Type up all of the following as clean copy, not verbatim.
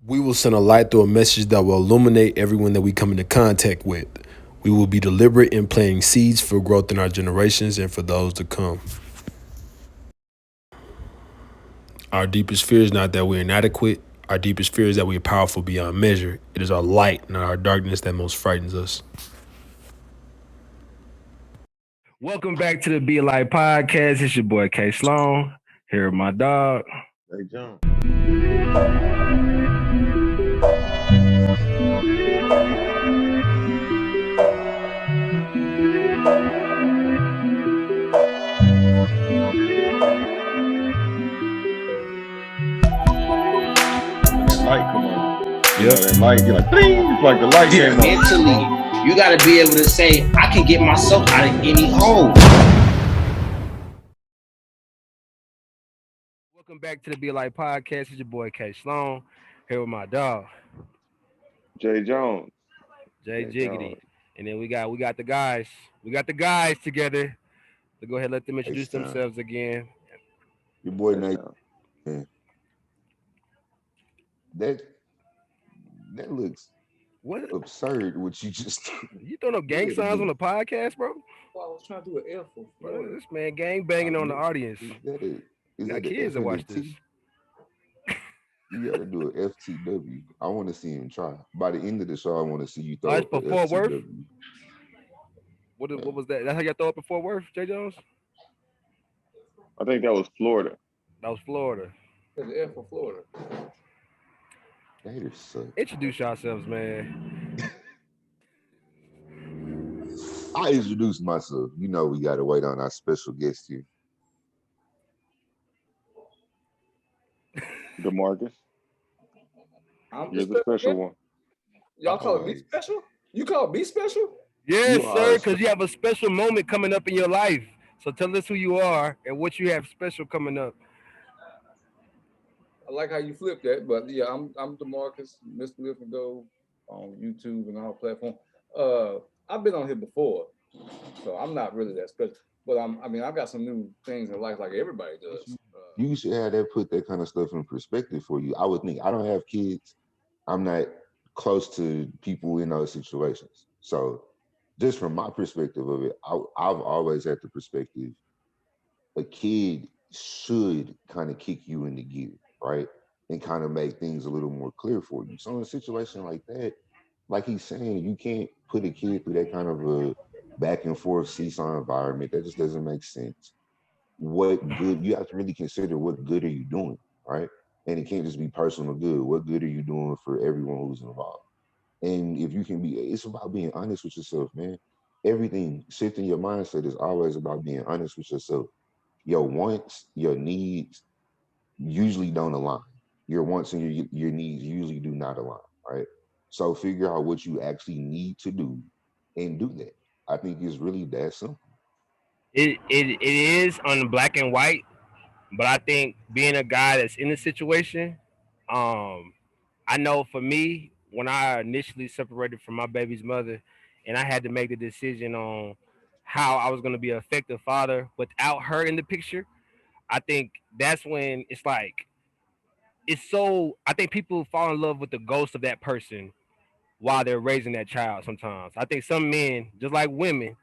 We will send a light through a message that will illuminate everyone that we come into contact with. We will be deliberate in planting seeds for growth in our generations and for those to come. Our deepest fear is not that we're inadequate. Our deepest fear is that we are powerful beyond measure. It is our light, not our darkness, that most frightens us. Welcome back to the Be Light Podcast. It's your boy K Sloan. Here with my dog. Hey, John. When that light come on, that light, you're like, ding, it's like the light came on. Mentally, you got to be able to say, I can get myself out of any hole. Welcome back to the Be Light Podcast. It's your boy K Sloan. Here with my dog, Jay Jones. Jay Jay Jiggity. Jones. And then we got the guys. We got the guys together. So go ahead, let them introduce H-Town. themselves again. Your boy Hey, Nate. John. Man, that looks What? absurd. What you just You throwing up gang signs on the podcast, bro? Well, I was trying to do an F for Bro, Florida. this man gang banging on the audience. Is that a You got the kids F that and watch the this. T? You got to do an FTW. I want to see him try. By the end of the show, I want to see you throw That's up a for Fort Worth? FTW. What was that? That's how y'all throw up in Fort Worth, Jay Jones? I think that was Florida. That was Florida. There's an F for Florida. Haters suck. Introduce yourselves, man. I introduced myself. You know we got to wait on our special guest here. DeMarcus. I'm You're the the special one. Y'all call me special? You call me special? Yes, You are sir, a because you have a special moment coming up in your life. So tell us who you are and what you have special coming up. I like how you flip that, but yeah, I'm DeMarcus, Mr. Live and Go on YouTube and all platforms. I've been on here before, so I'm not really that special. But I've got some new things in life like everybody does. You should have that put that kind of stuff in perspective for you. I would think. I don't have kids. I'm not close to people in those situations. So just from my perspective of it, I've always had the perspective a kid should kind of kick you into gear, right? And kind of make things a little more clear for you. So in a situation like that, like he's saying, you can't put a kid through that kind of a back and forth seesaw environment. That just doesn't make sense. What good you have to really consider what good are you doing, right? And it can't just be personal good. What good are you doing for everyone who's involved? And if you can be, it's about being honest with yourself, man. Everything, shifting your mindset is always about being honest with yourself. Your wants, your needs usually don't align. Your wants and your needs usually do not align, right? So figure out what you actually need to do and do that. I think it's really that simple. It is on black and white, but I think being a guy that's in the situation, um, I know for me, when I initially separated from my baby's mother and I had to make the decision on how I was going to be an effective father without her in the picture, I think that's when it's like, it's so, I think people fall in love with the ghost of that person while they're raising that child sometimes. I think some men, just like women,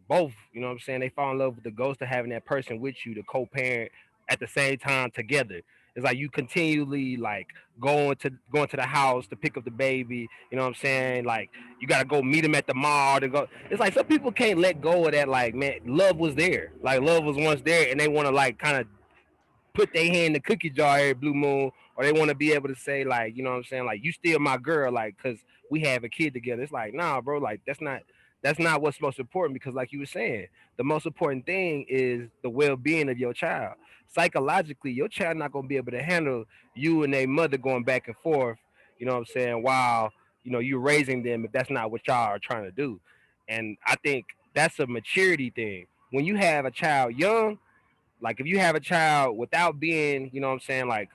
both, you know what I'm saying, they fall in love with the ghost of having that person with you to co-parent at the same time together. It's like you continually like going to the house to pick up the baby, you know what I'm saying? Like you gotta go meet him at the mall to go. It's like some people can't let go of that, like, man, love was there. Like love was once there and they wanna like kind of put their hand in the cookie jar every blue moon, or they want to be able to say like, you know what I'm saying, like you still my girl, like because we have a kid together. It's like, nah, bro, like that's not what's most important because, like you were saying, the most important thing is the well-being of your child. Psychologically, your child not gonna be able to handle you and their mother going back and forth. You know what I'm saying? While you're raising them, if that's not what y'all are trying to do, and I think that's a maturity thing. When you have a child young, like if you have a child without being, you know what I'm saying, like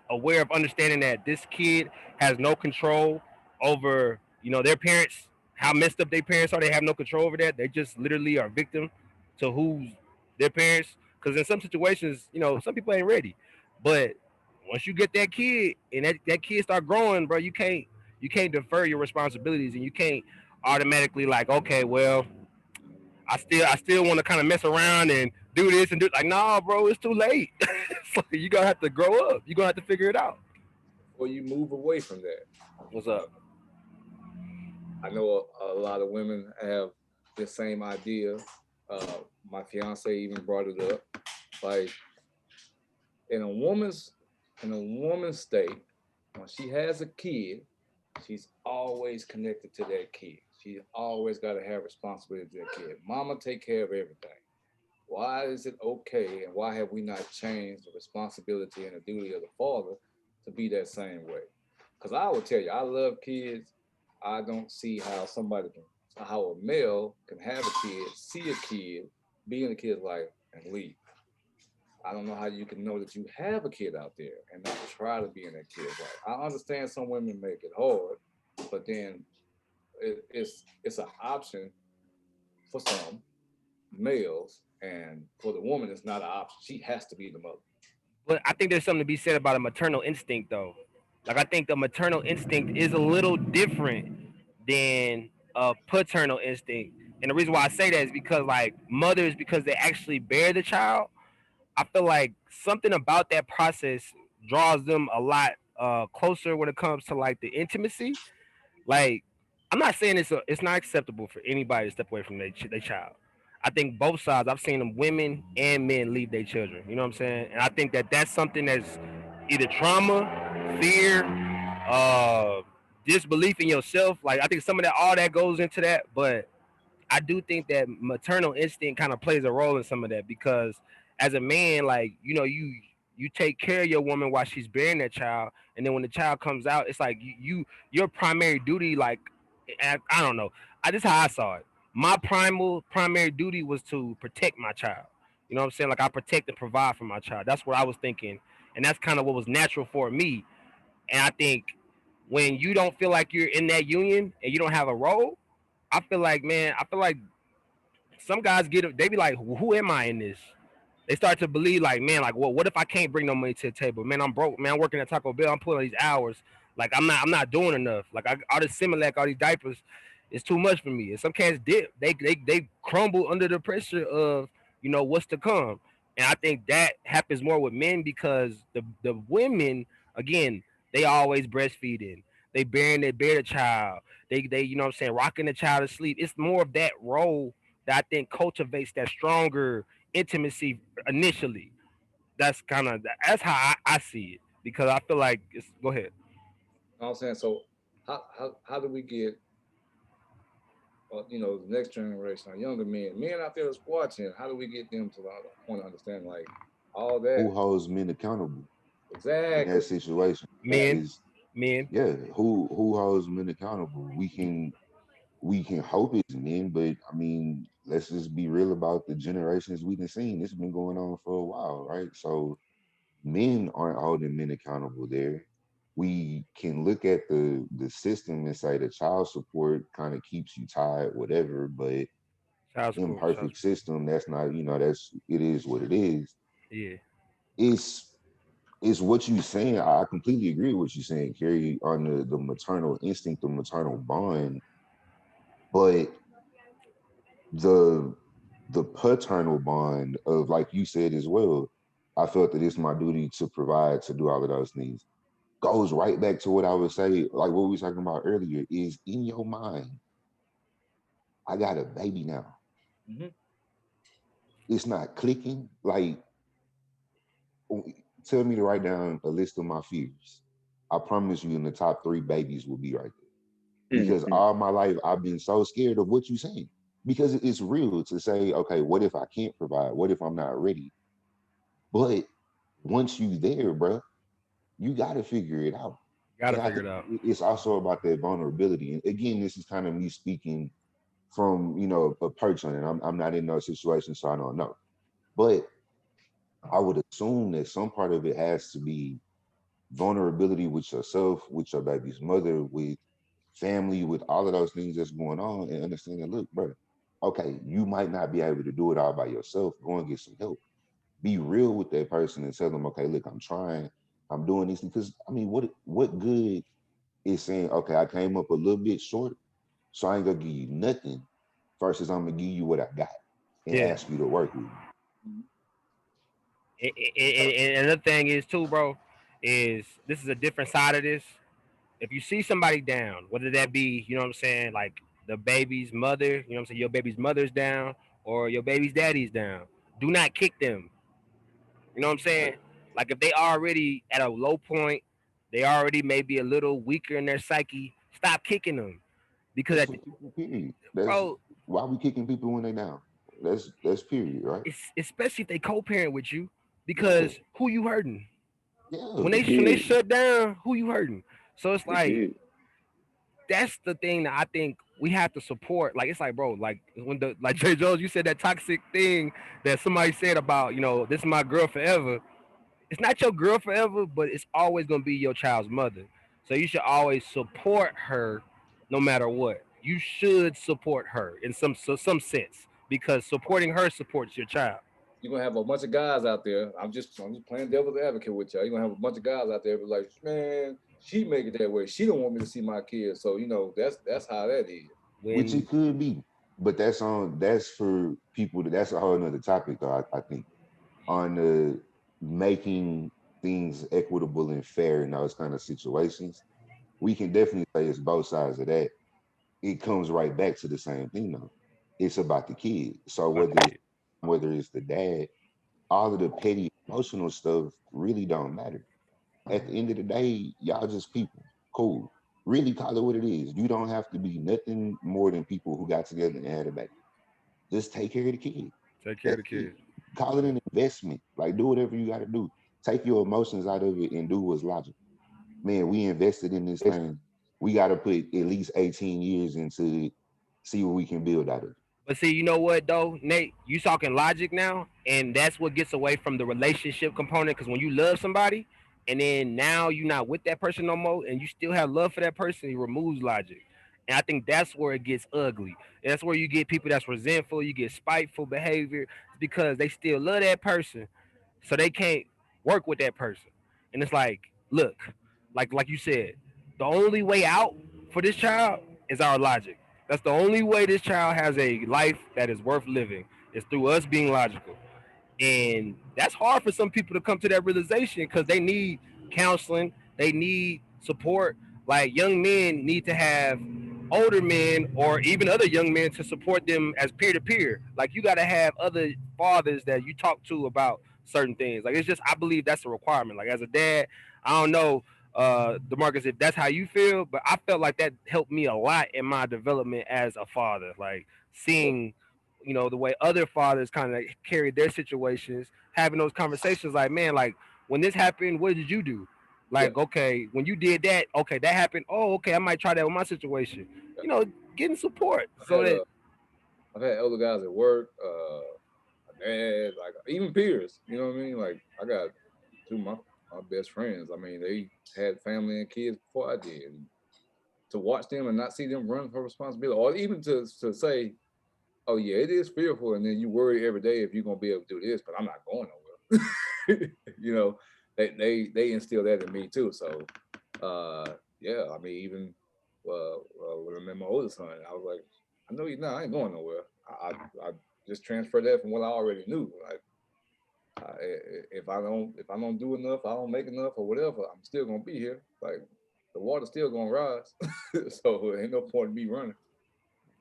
aware of understanding that this kid has no control over, their parents, how messed up their parents are, they have no control over that. They just literally are victim to who's their parents. Because in some situations, some people ain't ready. But Once you get that kid and that kid start growing, bro, you can't defer your responsibilities, and you can't automatically like, okay, well, I still want to kind of mess around and do this and do like, nah, bro, it's too late. So you gonna have to grow up. You gonna have to figure it out. Or you move away from that. What's up? I know a lot of women have the same idea. My fiance even brought it up. Like in a woman's in a woman's state, when she has a kid, she's always connected to that kid. She always got to have responsibility to that kid. Mama take care of everything. Why is it okay, and why have we not changed the responsibility and the duty of the father to be that same way? Because I will tell you, I love kids. I don't see how how a male can have a kid, see a kid, be in a kid's life, and leave. I don't know how you can know that you have a kid out there and not try to be in that kid's life. I understand some women make it hard, but then it's an option for some males, and for the woman, it's not an option. She has to be the mother. But I think there's something to be said about a maternal instinct, though. Like I think the maternal instinct is a little different than a paternal instinct, and the reason why I say that is because like mothers, because they actually bear the child, I feel like something about that process draws them a lot closer when it comes to like the intimacy. Like, I'm not saying it's not acceptable for anybody to step away from their child. I think both sides. I've seen them women and men leave their children. You know what I'm saying? And I think that that's something that's either trauma, fear, uh, disbelief in yourself. Like I think some of that, all that goes into that. But I do think that maternal instinct kind of plays a role in some of that because as a man, like you take care of your woman while she's bearing that child, and then when the child comes out, it's like your primary duty, like I don't know, I just how I saw it. My primal primary duty was to protect my child. You know what I'm saying? Like I protect and provide for my child. That's what I was thinking, and that's kind of what was natural for me. And I think when you don't feel like you're in that union and you don't have a role, I feel like, man, I feel like some guys get it. They be like, who am I in this? They start to believe like, man, like, well, what if I can't bring no money to the table? Man, I'm broke. Man, I'm working at Taco Bell. I'm pulling these hours. Like, I'm not doing enough. Like, all this Similac, all these diapers, it's too much for me. And some cats dip. They crumble under the pressure of what's to come. And I think that happens more with men because the women again they always breastfeeding. They bear the child. They you know what I'm saying, rocking the child to sleep. It's more of that role that I think cultivates that stronger intimacy initially. That's how I see it because I feel like go ahead. You know what I'm saying? So how do we get the next generation, our younger men out there that's watching? How do we get them to the point of understanding like all Who that? holds men accountable in that Exactly. situation? Men, Is men. yeah, who holds men accountable? We can hope it's men, but I mean, let's just be real about the generations we've been seeing. It's been going on for a while, right? So men aren't holding men accountable there. We can look at the system and say the child support kind of keeps you tied, whatever, but Child support, child imperfect support. system, that's not, that's it is what it is. Yeah, It's it's what you saying. I completely agree with what you're saying, Carrie, on the maternal instinct, the maternal bond, but the the paternal bond of, like you said as well, I felt that it's my duty to provide, to do all of those things. Goes right back to what I would say, like what we were talking about earlier, is in your mind, I got a baby now. Hmm. It's not clicking. Like, tell me to write down a list of my fears. I promise you in the top three, babies will be right there. Because Mhm. all my life I've been so scared of what you're saying. Because it's real to say, okay, what if I can't provide? What if I'm not ready? But once you there, bro, you got to figure it out. gotta And I figure think it out. it's also about that vulnerability. And again, this is kind of me speaking from a perch on it. I'm not in those situations, so I don't know. But I would assume that some part of it has to be vulnerability with yourself, with your baby's mother, with family, with all of those things that's going on, and understanding, look, bro, okay, you might not be able to do it all by yourself. Go and get some help. Be real with that person and tell them, okay, look, I'm trying. I'm doing this because I mean, what good is saying, okay, I came up a little bit short, so I ain't gonna give you nothing, versus I'm gonna give you what I got and Yeah. ask you to work with me. And another thing is too, bro, is this is a different side of this. If you see somebody down, whether that be, you know what I'm saying, like the baby's mother, you know what I'm saying, your baby's mother's down or your baby's daddy's down, do not kick them. You know what I'm saying? Like if they already at a low point, they already maybe a little weaker in their psyche, stop kicking them. Because That's at for the, people, period. That's bro, why we kicking people when they down. That's period, right? it's especially if they co-parent with you, Yeah, because who you hurting? yeah. When The they kid, shut down, who you hurting? So it's the like kid. that's the thing that I think we have to support. Like it's like, bro, like when the like Jay Jones, you said that toxic thing that somebody said about, this is my girl forever. It's not your girl forever, but it's always gonna be your child's mother. So you should always support her, no matter what. You should support her in some sense because supporting her supports your child. You're gonna have a bunch of guys out there. I'm just playing devil's advocate with y'all. You're gonna have a bunch of guys out there be like, man, she make it that way. She don't want me to see my kids. So that's how that is. Which When it could be, but that's for people. That's a whole nother topic, though. I think on the making things equitable and fair in those kind of situations, we can definitely say it's both sides of that. It comes right back to the same thing, though. It's about the kid. So about the kid. whether it's the dad, all of the petty emotional stuff really don't matter. At the end of the day, y'all just people. Cool. Really call it what it is. You don't have to be nothing more than people who got together and had a baby. Just take care of the kid. Take care of That's the it. kid. Call it an investment. Like do whatever you got to do. Take your emotions out of it and do what's logical. Man, we invested in this thing. We got to put at least 18 years into it, see what we can build out of it. But see, you know what though, Nate? You talking logic now, and that's what gets away from the relationship component. Because when you love somebody, and then now you're not with that person no more, and you still have love for that person, it removes logic. And I think that's where it gets ugly. That's where you get people that's resentful, you get spiteful behavior because they still love that person, so they can't work with that person. And it's like, look, like you said, the only way out for this child is our logic. That's the only way this child has a life that is worth living is through us being logical. And that's hard for some people to come to that realization because they need counseling, they need support. Like young men need to have older men or even other young men to support them as peer to peer. Like you got to have other fathers that you talk to about certain things. Like it's just I believe that's a requirement. Like as a dad, I don't know, Demarcus, if that's how you feel, but I felt like that helped me a lot in my development as a father. Like seeing, the way other fathers kind of carry their situations, having those conversations. Like, man, like when this happened, what did you do? Yeah. Like, okay, when you did that, okay, that happened. Oh, okay, I might try that with my situation. You know, getting support I've so had that I've had other guys at work, my dad, like even peers. You know what I mean? Like I got two of my best friends. I mean, they had family and kids before I did. And to watch them and not see them run for responsibility, or even to say, "Oh yeah, it is fearful," and then you worry every day if you're gonna be able to do this, but I'm not going nowhere. you know, they instill that in me too. So, yeah, I mean, even when I met my oldest son, I was like, I know you not, I ain't going nowhere. I just transferred that from what I already knew. Like, if I don't do enough, I don't make enough or whatever, I'm still gonna be here. Like the water's still gonna rise, so ain't no point in me running.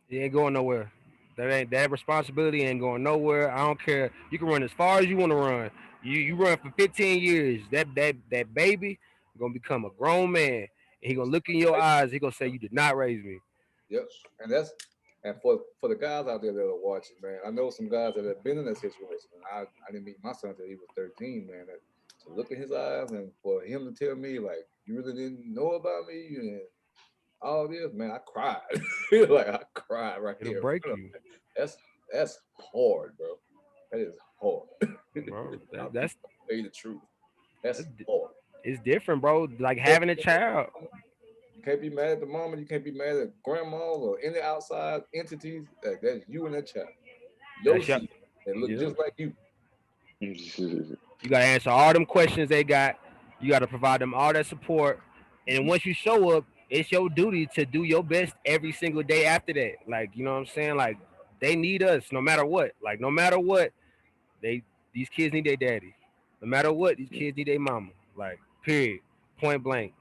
it ain't going nowhere. That responsibility ain't going nowhere. I don't care. You can run as far as you want to run. You run for 15 years. That baby gonna become a grown man, and he gonna look in your eyes. He gonna say, "You did not raise me." Yep, and for the guys out there that are watching, man, I know some guys that have been in that situation, and I didn't meet my son until he was 13, man. To look in his eyes and for him to tell me like you really didn't know about me and all this, man, I cried. Like I cried right It'll there. break you, That's hard, bro. That is hard. bro. I'll That's tell you the truth. That's that's hard. it's different, bro. Like You having a child. can't be mad at the mama. You can't be mad at grandma or any outside entities. That's you and that child. Your That's your seed. They look yeah. just like you. You gotta answer all them questions they got. You got to provide them all that support, and once you show up, it's your duty to do your best every single day after that. Like, you know what I'm saying? Like, they need us no matter what. Like, no matter what, they these kids need their daddy. No matter what, these kids need their mama. Like, period, point blank,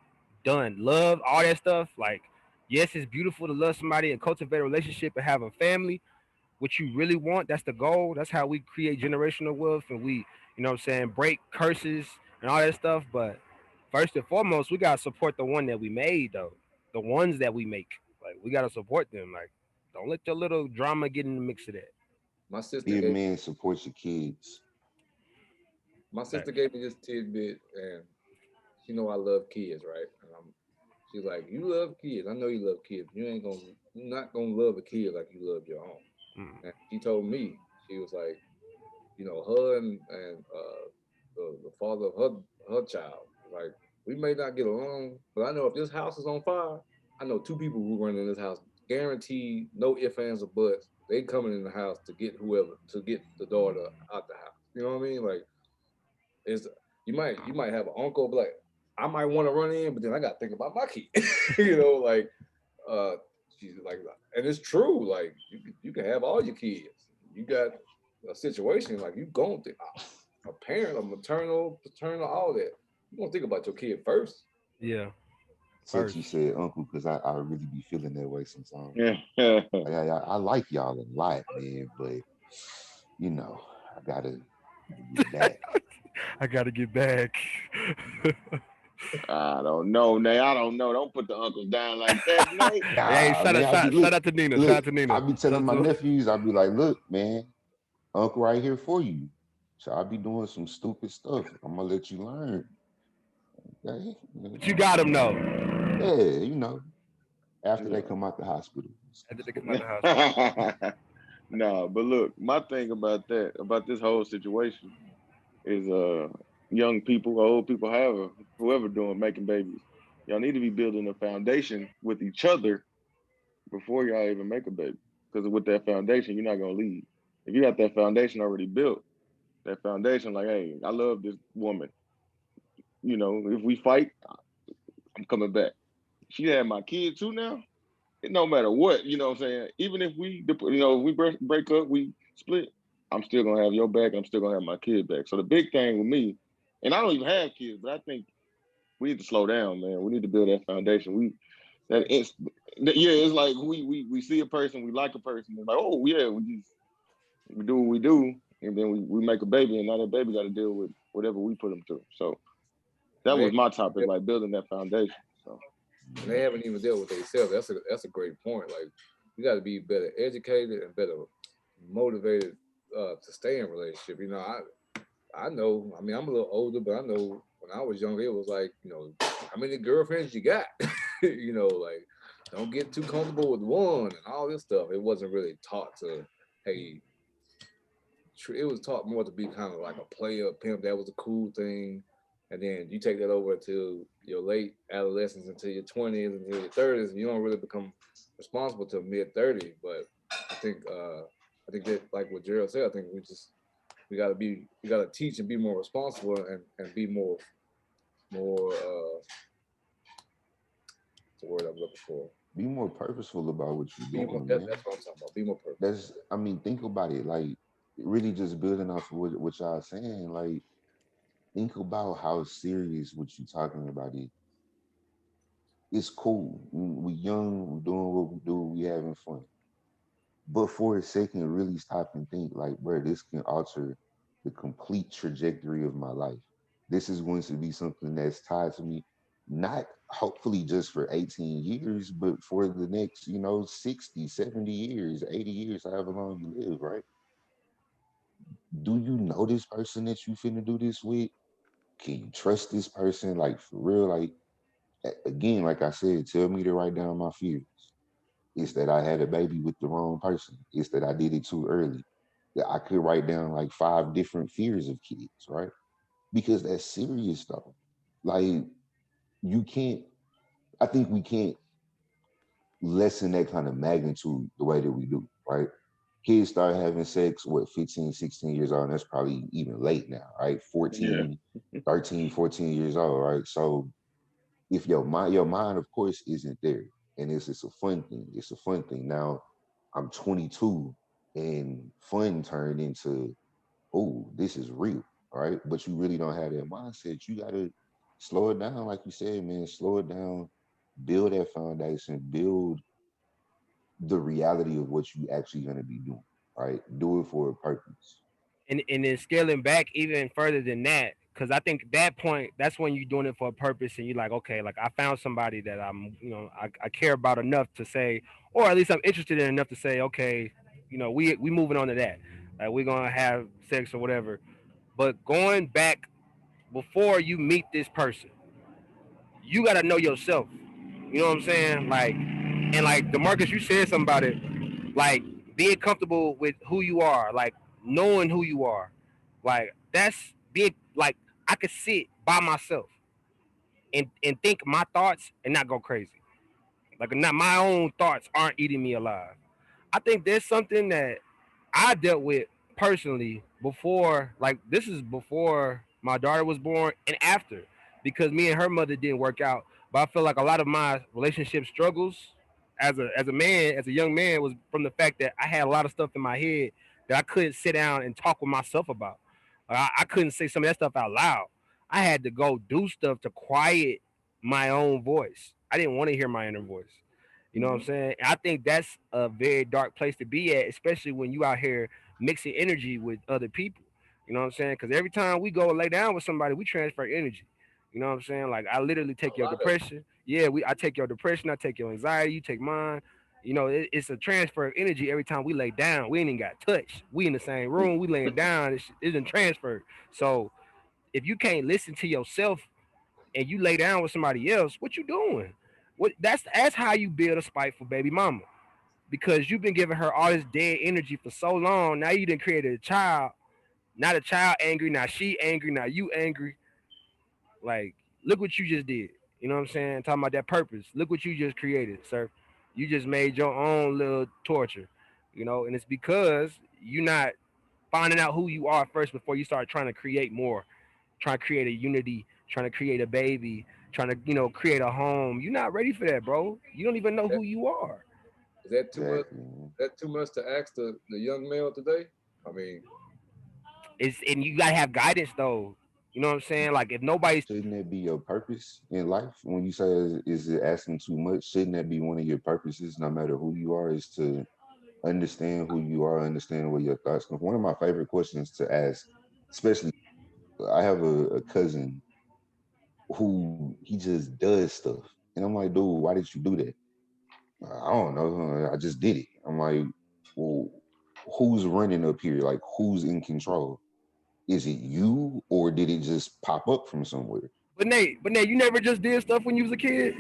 done. Love, all that stuff. Like, yes, it's beautiful to love somebody and cultivate a relationship and have a family. What you really want, that's the goal. That's how we create generational wealth, and we, you know what I'm saying, break curses and all that stuff. But first and foremost, we gotta support the one that we made, though. The ones that we make. Like, we gotta support them. Like, don't let your little drama get in the mix of that. My sister Be a gave man, support your kids. my sister Facts. gave me this tidbit, and she know I love kids, right? And she's like, you love kids. I know you love kids. But you're not gonna love a kid like you love your own. Mm. And she told me, she was like, her and the father of her child, like, we may not get along, but I know if this house is on fire, I know two people who run in this house, guaranteed, no ifs, ands, or buts. They coming in the house to get whoever, to get the daughter out the house. You know what I mean? Like, it's you might have an uncle, but like, I might want to run in, but then I got to think about my kid. Like, uh, she's like, and it's true. Like, you can have all your kids. You got a situation like you going to a parent, a maternal, paternal, all that. You gonna think about your kid first. Yeah, Since first. you said uncle, because I really be feeling that way sometimes. Yeah. I like y'all a lot, man, but I gotta get back. I gotta get back. I don't know, Nay. I don't know. Don't put the uncles down like that, Nay. Hey, Nah, shout man, out, I be shout, look, shout out to Nina. Shout look. out to I Nina. be telling Shout my out to nephews, I be like, look, man, uncle right here for you. So I be doing some stupid stuff. I'm gonna let you learn. Okay? But you got him though. Yeah, after they Yeah. come out the hospital. After they come out the hospital. No, but look, my thing about about this whole situation is young people, old people, however, whoever doing making babies, y'all need to be building a foundation with each other before y'all even make a baby. Because with that foundation, you're not gonna leave. If you got that foundation already built, that foundation, like, hey, I love this woman. If we fight, I'm coming back. She had my kid too now. It no matter what, you know what I'm saying? Even if we break up, we split, I'm still gonna have your back. I'm still gonna have my kid back. So the big thing with me, and I don't even have kids, but I think we need to slow down, man. We need to build that foundation. Yeah, it's like we see a person, we like a person, it's like, oh yeah, we do what we do, and then we make a baby, and now that baby got to deal with whatever we put them through. So that And was my topic, like building that foundation. So they haven't even dealt with themselves. That's a great point. Like, you got to be better educated and better motivated to stay in a relationship. I know. I mean, I'm a little older, but I know when I was younger, it was like, how many girlfriends you got? Like, don't get too comfortable with one and all this stuff. It wasn't really taught to, hey, it was taught more to be kind of like a player, a pimp. That was a cool thing. And then you take that over to your late adolescence, into your 20s, into your 30s, and you don't really become responsible till mid-30s. But I think that, like what Gerald said, I think we gotta teach and be more responsible, and be more what's the word I'm looking for. Be more purposeful about what you're Be more, doing, man. that's what I'm talking about. Be more purposeful. Think about it, like really just building off of what y'all saying, like think about how serious what you're talking about is. It's cool. We young, we doing what we do, we having fun. But for a second, really stop and think, like, bro, this can alter the complete trajectory of my life. This is going to be something that's tied to me, not hopefully just for 18 years, but for the next, 60, 70 years, 80 years, however long you live, right? Do you know this person that you finna do this with? Can you trust this person? Like, for real, like, again, like I said, tell me to write down my fears. It's that I had a baby with the wrong person. It's that I did it too early. That I could write down like 5 different fears of kids, right? Because that's serious though. Like you can't, I think we can't lessen that kind of magnitude the way that we do, right? Kids start having sex, what, 15, 16 years old, and that's probably even late now, right? Yeah. 14, 13, 14 years old, right? So if your mind of course isn't there, and it's a fun thing. It's a fun thing. Now I'm 22 and fun turned into, oh, this is real, right? But you really don't have that mindset. You gotta slow it down, like you said, man. Slow it down, build that foundation, build the reality of what you actually gonna be doing, right? Do it for a purpose. And then scaling back even further than that, because I think that point, that's when you're doing it for a purpose, and you're like, okay, like I found somebody that I care about enough to say, or at least I'm interested in enough to say, okay, we moving on to that, like we're gonna have sex or whatever. But going back before you meet this person, you gotta know yourself. You know what I'm saying? Like, and like Demarcus, you said something about it, like being comfortable with who you are, like knowing who you are, like that's being like I could sit by myself and think my thoughts and not go crazy. Like not my own thoughts aren't eating me alive. I think there's something that I dealt with personally before, like this is before my daughter was born and after, because me and her mother didn't work out. But I feel like a lot of my relationship struggles as a man, as a young man, was from the fact that I had a lot of stuff in my head that I couldn't sit down and talk with myself about. Like, I couldn't say some of that stuff out loud. I had to go do stuff to quiet my own voice. I didn't want to hear my inner voice. You know what I'm Mhm. saying? I think that's a very dark place to be at, especially when you out here mixing energy with other people. You know what I'm saying? Because every time we go lay down with somebody, we transfer energy. You know what I'm saying? Like I literally A take your lot of depression. Yeah, I take your depression. I take your anxiety. You take mine. It's a transfer of energy every time we lay down. We ain't even got touched. We in the same room. We laying down. It's isn't transferred. So if you can't listen to yourself and you lay down with somebody else, what you doing? What that's how you build a spiteful baby mama, because you've been giving her all this dead energy for so long. Now you done created a child. Not a child angry. Now she angry. Now you angry. Like, look what you just did. You know what I'm saying? Talking about that purpose. Look what you just created, sir. You just made your own little torture. And it's because you're not finding out who you are first before you start trying to create more, trying to create a unity, trying to create a baby, trying to create a home. You're not ready for that, bro. You don't even know that. who you are. Is that too much? Exactly, man. That too much to ask the young male today? I mean, And you gotta have guidance though. You know what I'm saying? Like if nobody's Shouldn't that be your purpose in life? When you say is it asking too much, shouldn't that be one of your purposes, no matter who you are, is to understand who you are, understand where your thoughts come from? One of my favorite questions to ask, especially I have a cousin who he just does stuff. And I'm like, dude, why did you do that? I don't know. I just did it. I'm like, well, who's running up here? Like, who's in control? Is it you, or did it just pop up from somewhere? but Nate, you never just did stuff when you was a kid.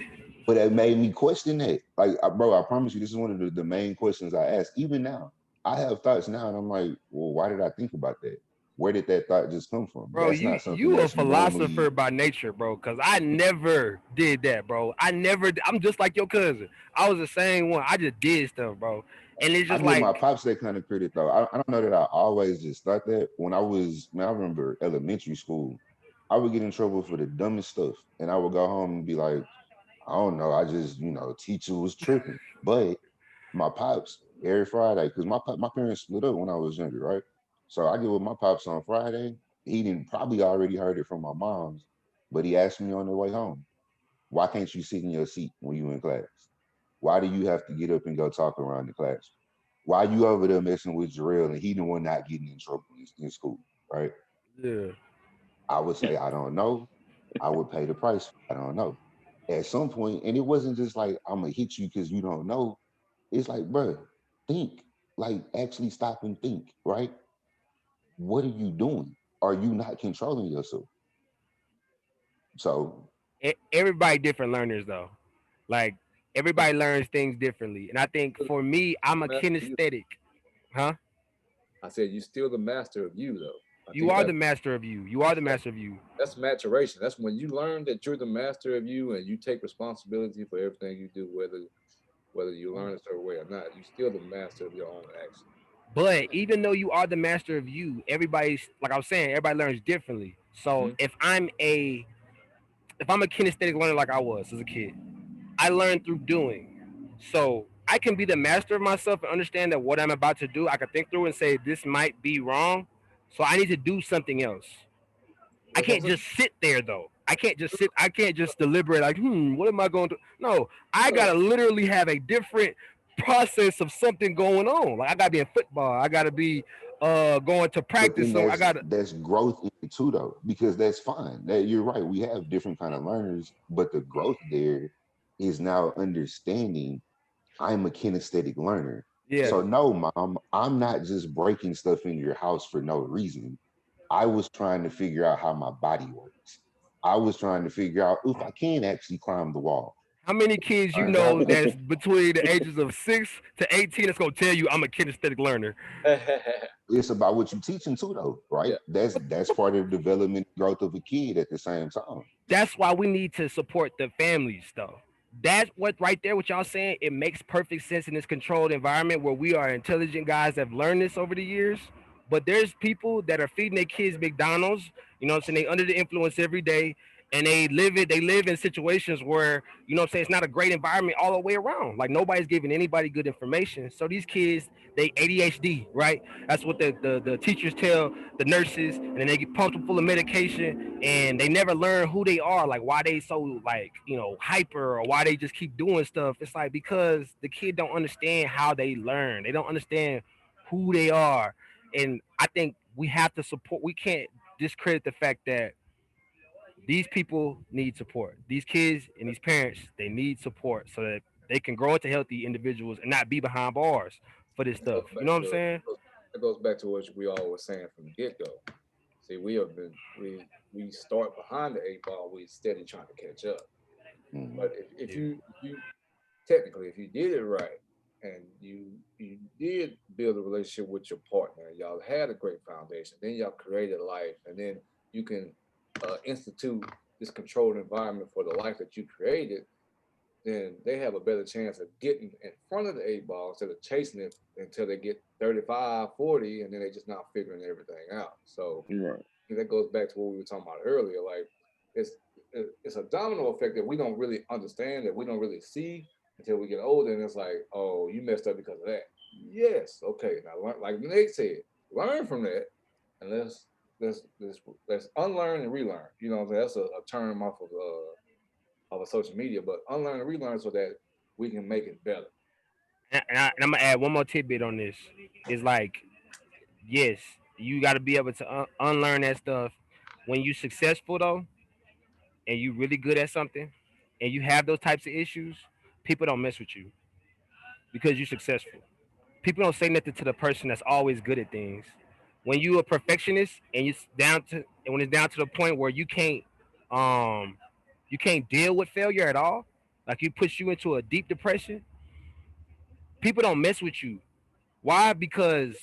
But it made me question that. Like, bro, I promise you, this is one of the main questions I ask. Even now, I have thoughts now, and I'm like, well, why did I think about that? Where did that thought just come from? Bro, That's you not something you a that's philosopher normally. by nature, bro. Cause I never did that, bro. I'm just like your cousin. I was the same one. I just did stuff, bro. And it's I just give my like, pops that kind of credit though. I don't know that I always just thought that. When I was, man, I remember elementary school, I would get in trouble for the dumbest stuff, and I would go home and be like, I don't know, I just, teacher was tripping. But my pops every Friday, because my parents split up when I was younger, right? So I get with my pops on Friday. He didn't probably already heard it from my mom's, but he asked me on the way home, why can't you sit in your seat when you in class? Why do you have to get up and go talk around the class? Why you over there messing with Jarrell and he the one not getting in trouble in school, right? yeah. I would say, I don't know. I would pay the price. I don't know. At some point, and it wasn't just like, I'm gonna hit you because you don't know. It's like, bro, think. Like, actually stop and think, right? What are you doing? Are you not controlling yourself? So, Everybody different learners though. Like but everybody learns things differently. And I think you for me, still I'm a the master of you. kinesthetic. Huh? I said you still the master of you though. I You think are the master of you. You are the master of you. that's maturation. That's when you learn that you're the master of you and you take responsibility for everything you do, whether you learn a certain way or not. You still the master of your own action. But even though you are the master of you, everybody's like I was saying, everybody learns differently. So Mhm. if I'm a kinesthetic learner like I was as a kid, I learned through doing. So I can be the master of myself and understand that what I'm about to do, I can think through and say this might be wrong. So I need to do something else. I That's what I'm can't saying. just sit there though. I can't just sit. I can't just deliberate like, what am I going to? No, I Uh, gotta literally have a different process of something going on. Like I gotta be in football. I gotta be going to But practice. then So I gotta. that's growth in it too, though, because that's fine. That you're right. We have different kind of learners, but the growth there is now understanding I'm a kinesthetic learner. Yeah. So no, mom, I'm not just breaking stuff in your house for no reason. I was trying to figure out how my body works. I was trying to figure out if I can actually climb the wall. How many kids you Turns out know that's between the ages of 6 to 18 that's gonna tell you I'm a kinesthetic learner? it's about what you teaching too, though, right? yeah, That's part of the development and growth of a kid at the same time. That's why we need to support the families though. That's what right there what y'all saying, it makes perfect sense in this controlled environment where we are intelligent guys that have learned this over the years. But there's people that are feeding their kids McDonald's, you know what I'm saying, they under the influence every day, and they live in situations where, you know what I'm saying, it's not a great environment all the way around. Like nobody's giving anybody good information. So these kids, they ADHD, right? That's what the teachers tell the nurses, and then they get pumped full of medication, and they never learn who they are, like why they so like hyper, or why they just keep doing stuff. It's like because the kid don't understand how they learn. They don't understand who they are, and I think we have to support. We can't discredit the fact that these people need support. These kids and these parents, they need support so that they can grow into healthy individuals and not be behind bars for this it goes stuff. You back know what I'm to saying? it goes back to what we all were saying from the get go. See, we start behind the eight ball. We steady trying to catch up. Mhm. But if Yeah. you technically if you did it right and you did build a relationship with your partner, y'all had a great foundation, then y'all created life, and then you can institute this controlled environment for the life that you created, then they have a better chance of getting in front of the eight ball instead of chasing it until they get 35, 40, and then they just not figuring everything out. So Right. that goes back to what we were talking about earlier. Like it's it's a domino effect that we don't really understand, that we don't really see until we get older, and it's like, oh, you messed up because of that. Yes, okay. Now, like Nate said, learn from that, and let's unlearn and relearn. You know, that's a term off of social media, but unlearn and relearn so that we can make it better. And I'm gonna add one more tidbit on this. It's like, yes, you got to be able to unlearn that stuff. When you successful though, and you really good at something, and you have those types of issues, people don't mess with you because you're successful. People don't say nothing to the person that's always good at things. When you a perfectionist and when it's down to the point where um you can't deal with failure at all, like you push you into a deep depression, people don't mess with you. Why? Because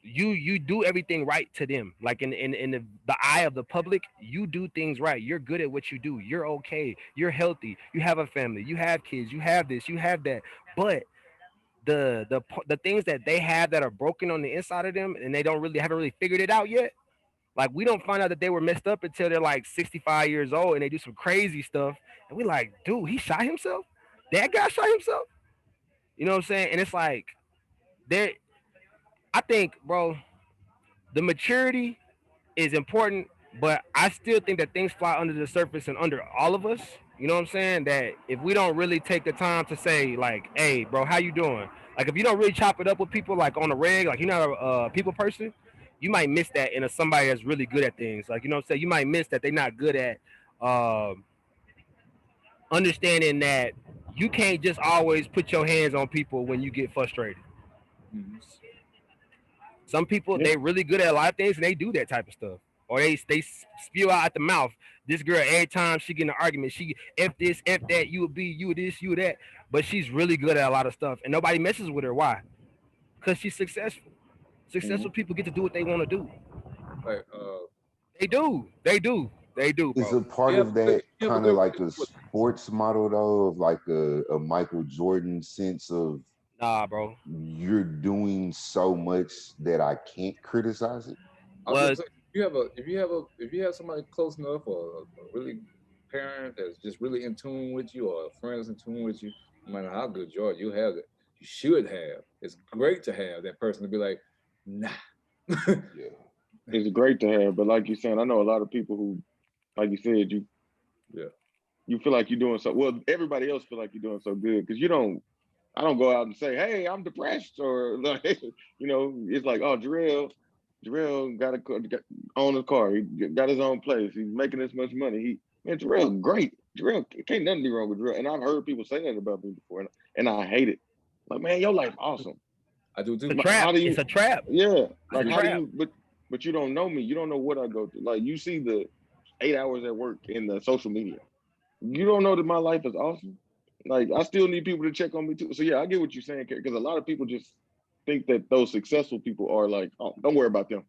you do everything right to them. Like in the eye of the public, you do things right. You're good at what you do. You're okay. You're healthy. You have a family. You have kids. You have this. You have that. But the things that they have that are broken on the inside of them, and they don't really haven't really figured it out yet. Like we don't find out that they were messed up until they're like 65 years old and they do some crazy stuff, and we like, dude, he shot himself. That guy shot himself. You know what I'm saying? And it's like there. I think, bro, the maturity is important, but I still think that things fly under the surface and under all of us. You know what I'm saying? That if we don't really take the time to say, like, hey, bro, how you doing? Like, if you don't really chop it up with people, like on the reg, like you're not a people person, you might miss that in a somebody that's really good at things. Like, you know what I'm saying? You might miss that they're not good at um, understanding that you can't just always put your hands on people when you get frustrated. Mm-hmm. Some people Yeah. they really good at a lot of things and they do that type of stuff. Or they spew out at the mouth. This girl every time she get in an argument, she f this, f that, you would be, you this, you that. But she's really good at a lot of stuff, and nobody messes with her. Why? Because she's successful. Hmm. Successful people get to do what they want to do. Like They do. They do. They do, Is bro. a part you have of a good that you have a kind of good like a relationship with sports model though, of like a Michael Jordan sense of Nah, bro. you're doing so much that I can't criticize it. I was gonna Well, say, if you have somebody close enough, or a really parent that's just really in tune with you, or a friend that's in tune with you, no matter how good you are, you have it. You should have. It's great to have that person to be like, nah. Yeah. It's great to have, but like you're saying, I know a lot of people who, like you said, Yeah. you feel like you're doing so well. Everybody else feel like you're doing so good because you don't. I don't go out and say, "Hey, I'm depressed," or like, it's like, "Oh, Jarrell got own a car. He got his own place. He's making this much money. Man, Jarrell, great. Jarrell, can't nothing be wrong with Jarrell." And I've heard people say that about me before, and I hate it. Like, man, your life awesome. I do it's a too. How trap. do It's you? a trap. Yeah, It's like a how do trap. you? But you don't know me. You don't know what I go through. Like you see the 8 hours at work in the social media. You don't know that my life is awesome. Like I still need people to check on me too. So yeah, I get what you're saying because a lot of people just think that those successful people are like, oh, don't worry about them.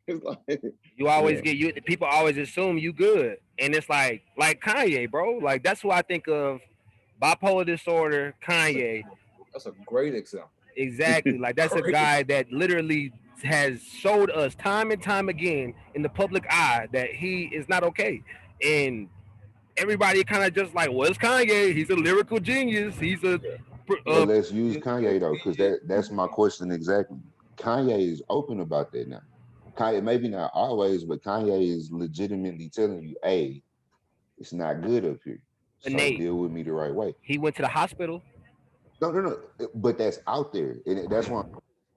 It's like, You always yeah, get you. People always assume you good, and it's like Kanye, bro. Like that's who I think of. Bipolar disorder, That's a Kanye. that's a great example. Exactly. Like that's a Great. guy that literally has showed us time and time again in the public eye that he is not okay. And everybody kind of just like, well, it's Kanye. He's a lyrical genius. He's a Yeah. But uh, He's let's use brilliant. Kanye though, because that's my question exactly. Kanye is open about that now. Kanye, maybe not always, but Kanye is legitimately telling you, hey, it's not good up here. So Nate. deal with me the right way. He went to the hospital. No, no, no. But that's out there. And that's why,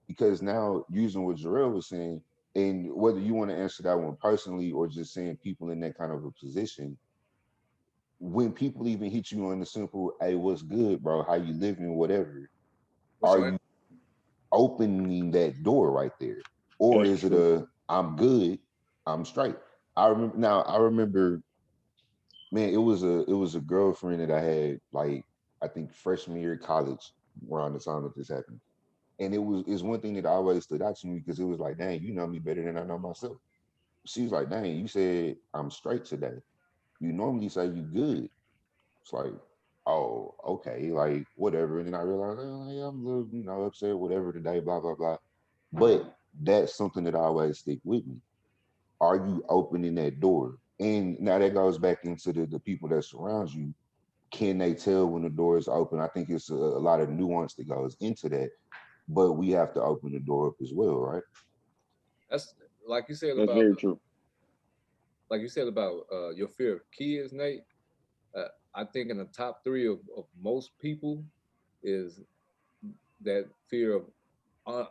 because now using what Jarrell was saying, and whether you want to answer that one personally or just saying people in that kind of a position, when people even hit you on the simple, hey, what's good, bro? How you living, whatever, What's are your you opening that door right there? Or that's is it true. a I'm good, I'm straight? I remember, man, it was a girlfriend that I had like I think freshman year of college around the time that this happened. And it's one thing that always stood out to me because it was like, dang, you know me better than I know myself. She was like, dang, you said I'm straight today. You normally say you good. It's like, oh, okay, like whatever. And then I realized, oh, yeah, I'm a little, upset, whatever today, blah, blah, blah. But that's something that always stick with me. Are you opening that door? And now that goes back into the people that surround you. Can they tell when the door is open? I think it's a lot of nuance that goes into that, but we have to open the door up as well, right? that's like you said That's about very true. your fear of kids, Nate. I think in the top three of most people is that fear of uh,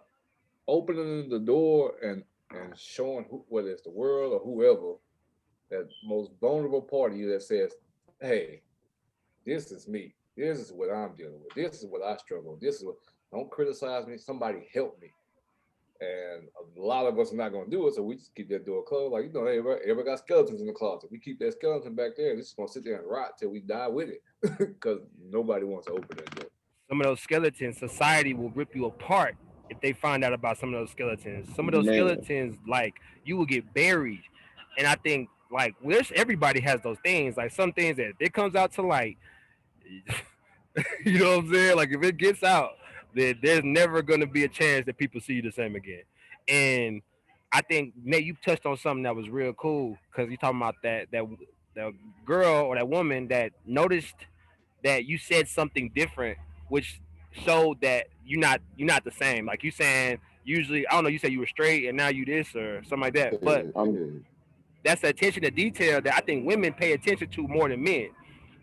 opening the door and showing whether it's the world or whoever, that most vulnerable part of you that says, "Hey, this is me. This is what I'm dealing with. This is what I struggle with. This is what. Don't criticize me. Somebody help me." And a lot of us are not going to do it, so we just keep that door closed. Like, everybody got skeletons in the closet. We keep that skeleton back there. It's just going to sit there and rot till we die with it because nobody wants to open that door. Some of those skeletons, society will rip you apart if they find out about some of those skeletons. Some of those Man, skeletons, like you will get buried. And I think like there's everybody has those things. Like some things that if it comes out to light, you know what I'm saying? Like if it gets out, then there's never gonna be a chance that people see you the same again. And I think Nate, you touched on something that was real cool because you talking about that girl or that woman that noticed that you said something different, which showed that you're not the same. Like you saying usually I don't know, you said you were straight and now you this or something like that. Yeah, But I'm yeah, that's the attention to detail that I think women pay attention to more than men.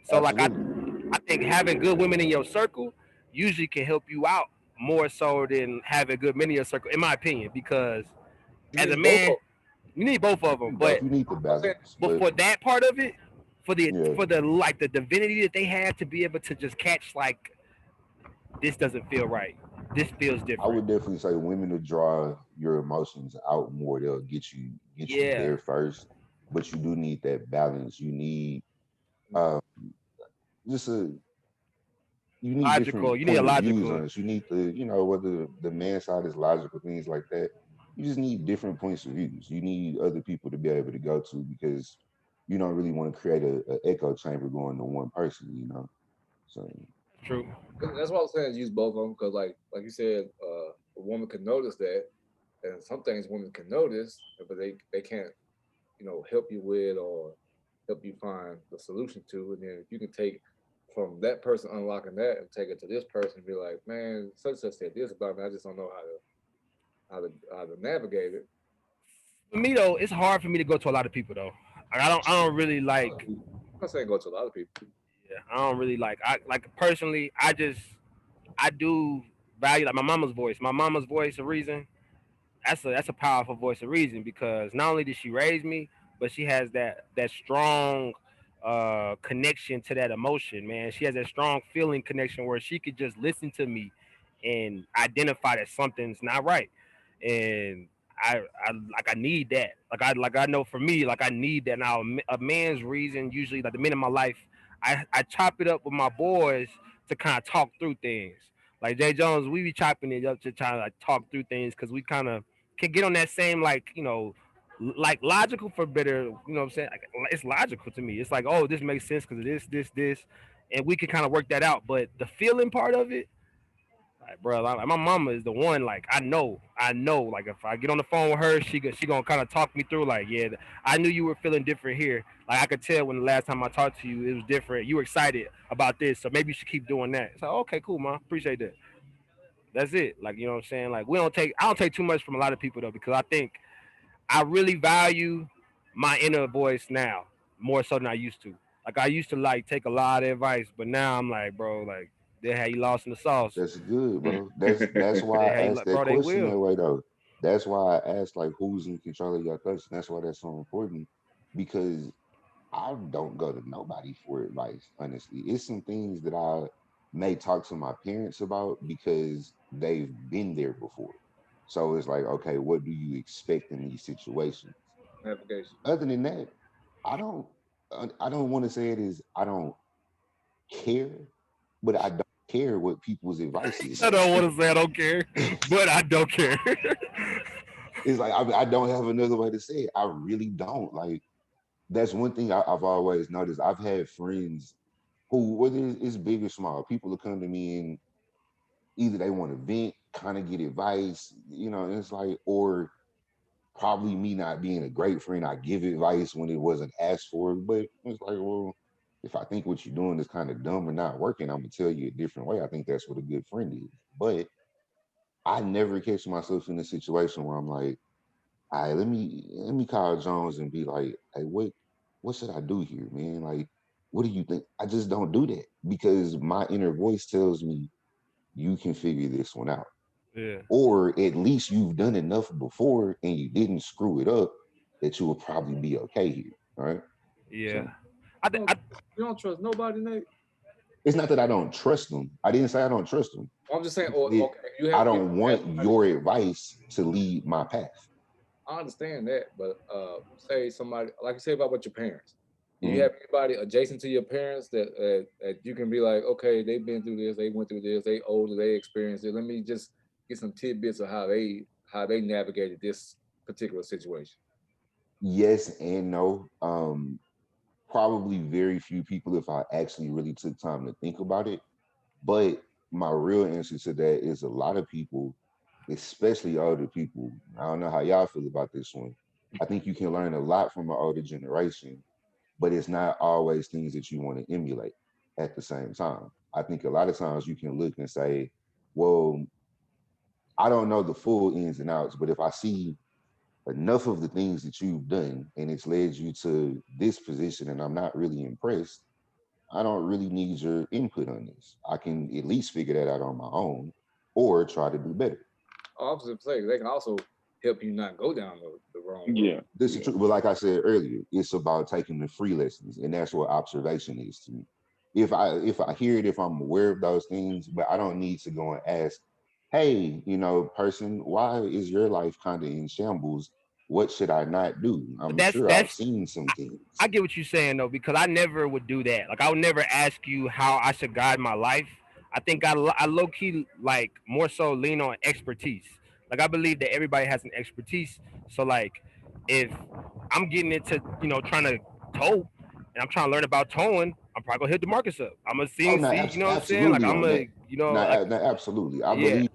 So like I absolutely. I think having good women in your circle usually can help you out more so than having good men in your circle, in my opinion. Because You as a need both of man, them. you need both of You them. But both, you need the I'm saying, balance, but but for that part of it, for the yeah, for the like the divinity that they have to be able to just catch like this doesn't feel right. This feels I different. would definitely say women to draw your emotions out more. They'll get you Yeah, there first, but you do need that balance. You need uh, just a you need logical. different You need a point of views logical. on this. You need whether the man side is logical, things like that. You just need different points of views. You need other people to be able to go to because you don't really want to create a echo chamber going to one person. So True. That's what I'm saying. Use both of them because, like you said, a woman can notice that, and some things women can notice, but they can't, help you with or help you find the solution to. And then if you can take from that person unlocking that and take it to this person and be like, man, such and such said this about me. I just don't know how to navigate it. For me though, it's hard for me to go to a lot of people though. Like, I don't really A lot of like. people. I'm not saying go to a lot of people. Yeah, I don't really like. I like personally. I do value like my mama's voice. My mama's voice, a reason. That's a powerful voice of reason because not only did she raise me, but she has that strong connection to that emotion, man. She has that strong feeling connection where she could just listen to me and identify that something's not right. And I need that. I know for me, like I need that. Now a man's reason usually like the men in my life, I chop it up with my boys to kind of talk through things. Like Jay Jones, we be chopping it up to try to like talk through things because we kind of can get on that same like like logical for better. You know what I'm saying? Like, it's logical to me. It's like, oh, this makes sense because of this, and we can kind of work that out. But the feeling part of it, like, bro, like my mama is the one. Like I know. Like if I get on the phone with her, she gonna kind of talk me through. Like, yeah, I knew you were feeling different here. Like I could tell when the last time I talked to you, it was different. You were excited about this, so maybe you should keep doing that. So okay, cool, man. Appreciate that. That's it. Like you know what I'm saying. Like I don't take too much from a lot of people though because I think I really value my inner voice now more so than I used to. Like I used to like take a lot of advice, but now I'm like, bro, like they had you lost in the sauce. That's good, bro. That's why They I had you, asked that bro. They question will. that way though. That's why I asked like who's in control of your thoughts. And that's why that's so important because I don't go to nobody for advice, honestly. It's some things that I may talk to my parents about because they've been there before. So it's like, okay, what do you expect in these situations? Navigation. Other than that, I don't I don't want to say it is I don't care, but I don't care what people's advice is. I don't want to say I don't care, but I don't care. It's like I don't have another way to say it. I really don't. Like that's one thing I've always noticed. I've had friends who, whether it's big or small, people will come to me and either they want to vent, kind of get advice, and it's like, or probably me not being a great friend, I give advice when it wasn't asked for. But it's like, well, if I think what you're doing is kind of dumb or not working, I'm gonna tell you a different way. I think that's what a good friend is. But I never catch myself in a situation where I'm like, all right, let me call Jones and be like, hey, what should I do here, man? Like, what do you think? I just don't do that because my inner voice tells me you can figure this one out. Yeah, Or at least you've done enough before and you didn't screw it up that you will probably be okay here. All right. yeah. So I, You th- don't, I you don't trust nobody, Nate. it's not that I don't trust them. I didn't say I don't trust them. I'm just saying. I Or said okay, you I have you don't have want somebody. your advice to lead my path. I understand that, but say somebody like you say about your parents. Do you Mhm. have anybody adjacent to your parents that you can be like, okay, they've been through this, they went through this, they older, they experienced it. Let me just get some tidbits of how they navigated this particular situation. Yes and no. Probably very few people if I actually really took time to think about it. But my real answer to that is a lot of people, especially older people. I don't know how y'all feel about this one. I think you can learn a lot from an older generation, but it's not always things that you want to emulate at the same time. I think a lot of times you can look and say, well, I don't know the full ins and outs, but if I see enough of the things that you've done and it's led you to this position and I'm not really impressed, I don't really need your input on this. I can at least figure that out on my own or try to do better. Officers say they can also help you not go down the wrong road. Yeah, This is yeah. true. But like I said earlier, it's about taking the free lessons, and that's what observation is to me. If I hear it, if I'm aware of those things, but I don't need to go and ask, hey, person, why is your life kind of in shambles? What should I not do? but I'm that's sure I've that's seen some I things. get what you're saying though, because I never would do that. Like I would never ask you how I should guide my life. I think I low key like more so lean on expertise. Like I believe that everybody has an expertise. So like if I'm getting into trying to tow and I'm trying to learn about towing, I'm probably gonna hit DeMarcus up. I'm gonna Oh see, no, you know what I'm saying? Like absolutely I'm on gonna, that. No, like no, absolutely. I yeah, believe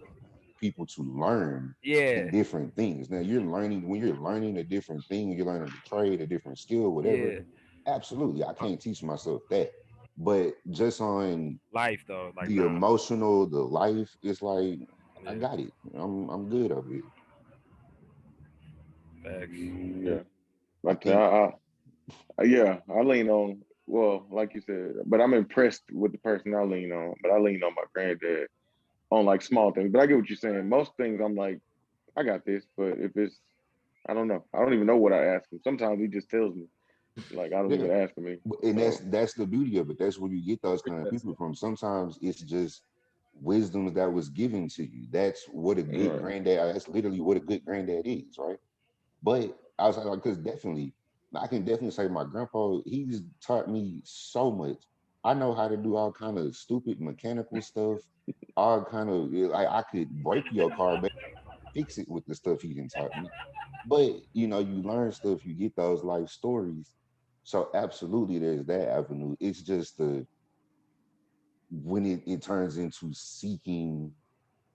people to learn the yeah, different things. Now you're learning when you're learning a different thing, you're learning a trade, a different skill, whatever. yeah. Absolutely, I can't teach myself that. But just on Life though, like the nah, emotional, the life, it's like I yeah, got it. I'm good over it. facts. Yeah. I Like think yeah, I lean on, well, like you said, but I'm impressed with the person I lean on. But I lean on my granddad on like small things. But I get what you're saying. Most things I'm like, I got this. But if it's, I don't know. I don't even know what I ask him. Sometimes he just tells me. Like I don't yeah. even ask him. And So that's the beauty of it. That's where you get those kind of That's people from. Sometimes it's just wisdom that was given to you. That's what a good yeah. granddad. That's literally what a good granddad is, right? But I was like, because definitely, I can definitely say my grandpa. He's taught me so much. I know how to do all kind of stupid mechanical stuff. All kind of like I could break your car, but fix it with the stuff he didn't taught me. But you learn stuff. You get those life stories. So absolutely, there's that avenue. It's just the when it turns into seeking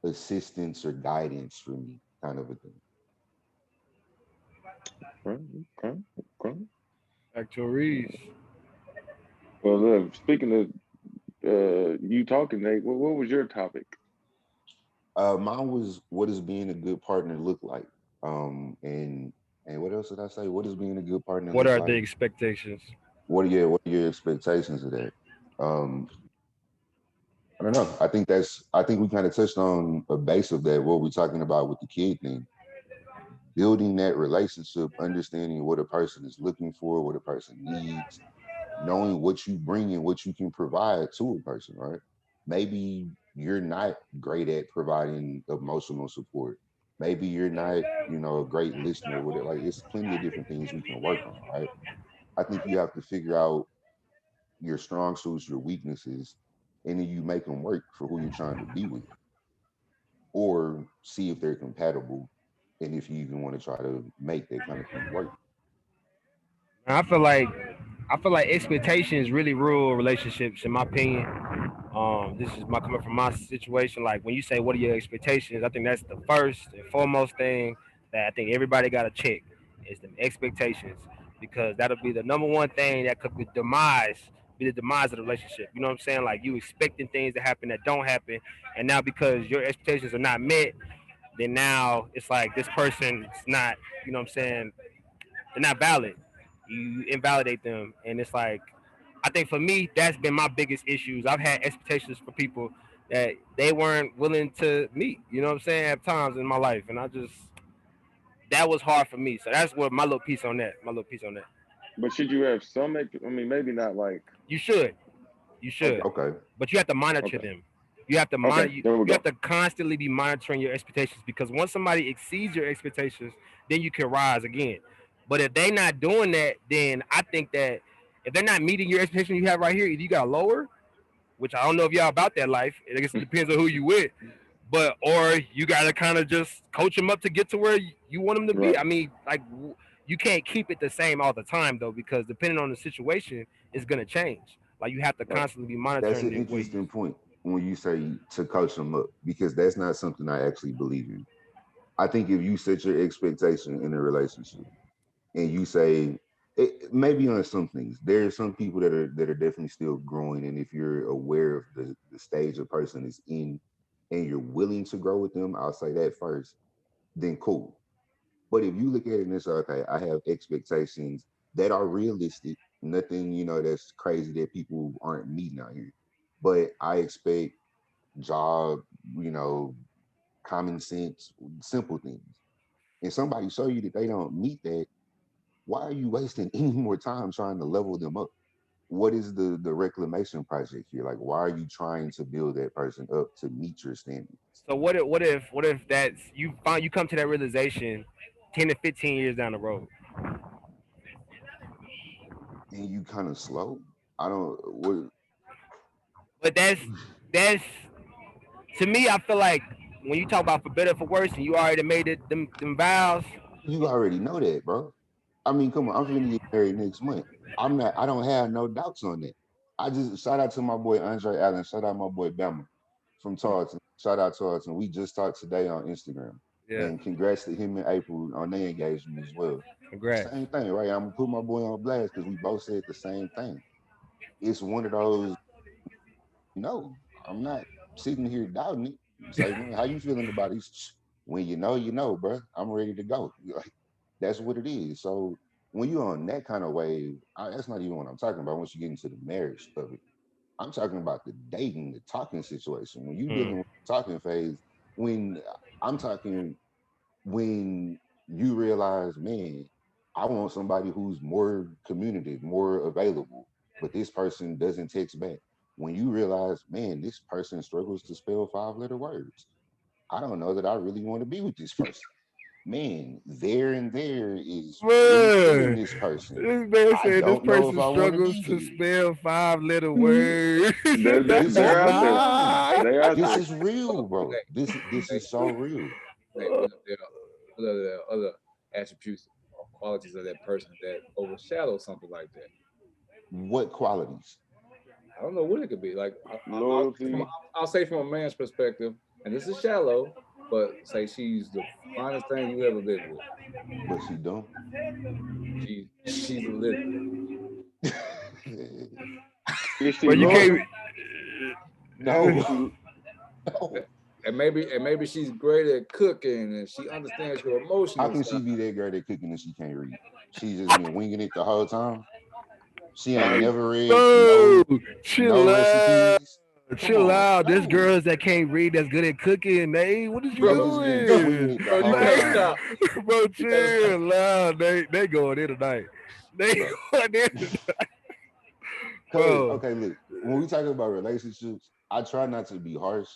assistance or guidance for me, kind of a thing. Okay, okay, okay. Back to Reeves. Well, speaking of you talking, Nate, what was your topic? Mine was what does being a good partner look like? And what else did I say? What does being a good partner What look are the like? expectations? What are your expectations of that? Um, I don't know. I think we kind of touched on a base of that, what we're talking about with the kid thing. Building that relationship, understanding what a person is looking for, what a person needs, knowing what you bring and what you can provide to a person, right? Maybe you're not great at providing emotional support. Maybe you're not, a great listener with it. Like it's plenty of different things we can work on, right? I think you have to figure out your strong suits, your weaknesses, and then you make them work for who you're trying to be with, or see if they're compatible, and if you even want to try to make that kind of thing work. And I feel like expectations really rule relationships, in my opinion. This is my coming from my situation. Like when you say what are your expectations, I think that's the first and foremost thing that I think everybody got to check is the expectations, because that'll be the number one thing that could be the demise of the relationship. You know what I'm saying? Like you expecting things to happen that don't happen, and now because your expectations are not met, then now it's like this person's not. You know what I'm saying? They're not valid. You invalidate them, and it's like I think for me that's been my biggest issues. I've had expectations for people that they weren't willing to meet. You know what I'm saying? At times in my life, and I just that was hard for me. So that's what my little piece on that. My little piece on that. But should you have some? I mean, maybe not like. You should. You should, Okay, Okay. but you have to monitor okay, them. You have to okay. monitor. There we You have go. to constantly be monitoring your expectations, because once somebody exceeds your expectations, then you can rise again. But if they not doing that, then I think that if they're not meeting your expectations you have right here, either you got to lower, which I don't know if y'all about that life. I guess it depends on who you with, but or you got to kind of just coach them up to get to where you want them to be. Right. I mean, like you can't keep it the same all the time though, because depending on the situation, it's gonna change. Like you have to Right. constantly be That's monitoring an the way you. interesting point when you say to coach them up, because that's not something I actually believe in. I think if you set your expectation in a relationship and you say maybe on some things, there are some people that are definitely still growing, and if you're aware of the stage a person is in and you're willing to grow with them, I'll say that first, then cool. But if you look at it and it's okay, I have expectations that are realistic, nothing, that's crazy that people aren't meeting out here. But I expect job, you know, common sense, simple things. And somebody show you that they don't meet that, why are you wasting any more time trying to level them up? What is the reclamation project here? Like, why are you trying to build that person up to meet your standard? So what if that's you come to that realization 10 to 15 years down the road. And you kind of slow. I don't what But that's to me. I feel like when you talk about for better or for worse, and you already made it them vows. you already know that, bro. I mean, come on, I'm finna get married next month. I don't have no doubts on that. I just shout out to my boy Andre Allen. Shout out my boy Bama from Tarleton. Shout out Tarleton. We just talked today on Instagram. Yeah. And congrats to him and April on their engagement as well. Congrats. Same thing, right? I'm gonna put my boy on blast because we both said the same thing. It's one of those, no, I'm not sitting here doubting it. It's like, man, how you feeling about it? When you know, bro, I'm ready to go. Like, that's what it is. So when you're on that kind of wave, that's not even what I'm talking about once you get into the marriage of it. I'm talking about the dating, the talking situation. When you dealing with the talking phase, when I'm talking, when you realize, man, I want somebody who's more communicative, more available, but this person doesn't text back. When you realize, man, this person struggles to spell 5-letter words. I don't know that I really want to be with this person. Man, there and there is really feeling Man, this person. this man I said this don't know if person I want to struggles be to here. spell 5-letter words. This is They're out there. real. They're out This there. is real, bro. Hey, This hey, is so real. hey, what are the other attributes or qualities of that person that overshadow something like that? What qualities? I don't know what it could be. Like Loyalty. I'll say from a man's perspective, and this is shallow, but say she's the finest thing you ever been with. But she don't. She's a liquor. Is she But you can't. loyal? No. Is she, No. And maybe she's great at cooking and she understands your How emotional can she side. be that girl at cooking and she can't read? She just been winging it the whole time. She ain't hey, never read Bro, no chill out. recipes. Come Chill on, out. There's no. girls that can't read that's good at cooking. Nate, what is you They Bro, just been bro, swinging doing? it the bro, you whole gotta Nate, stop. time, bro, You gotta stop. chill out. They going in tonight. They bro. going in tonight. Cause Bro, okay, look, when we talk about relationships, I try not to be harsh,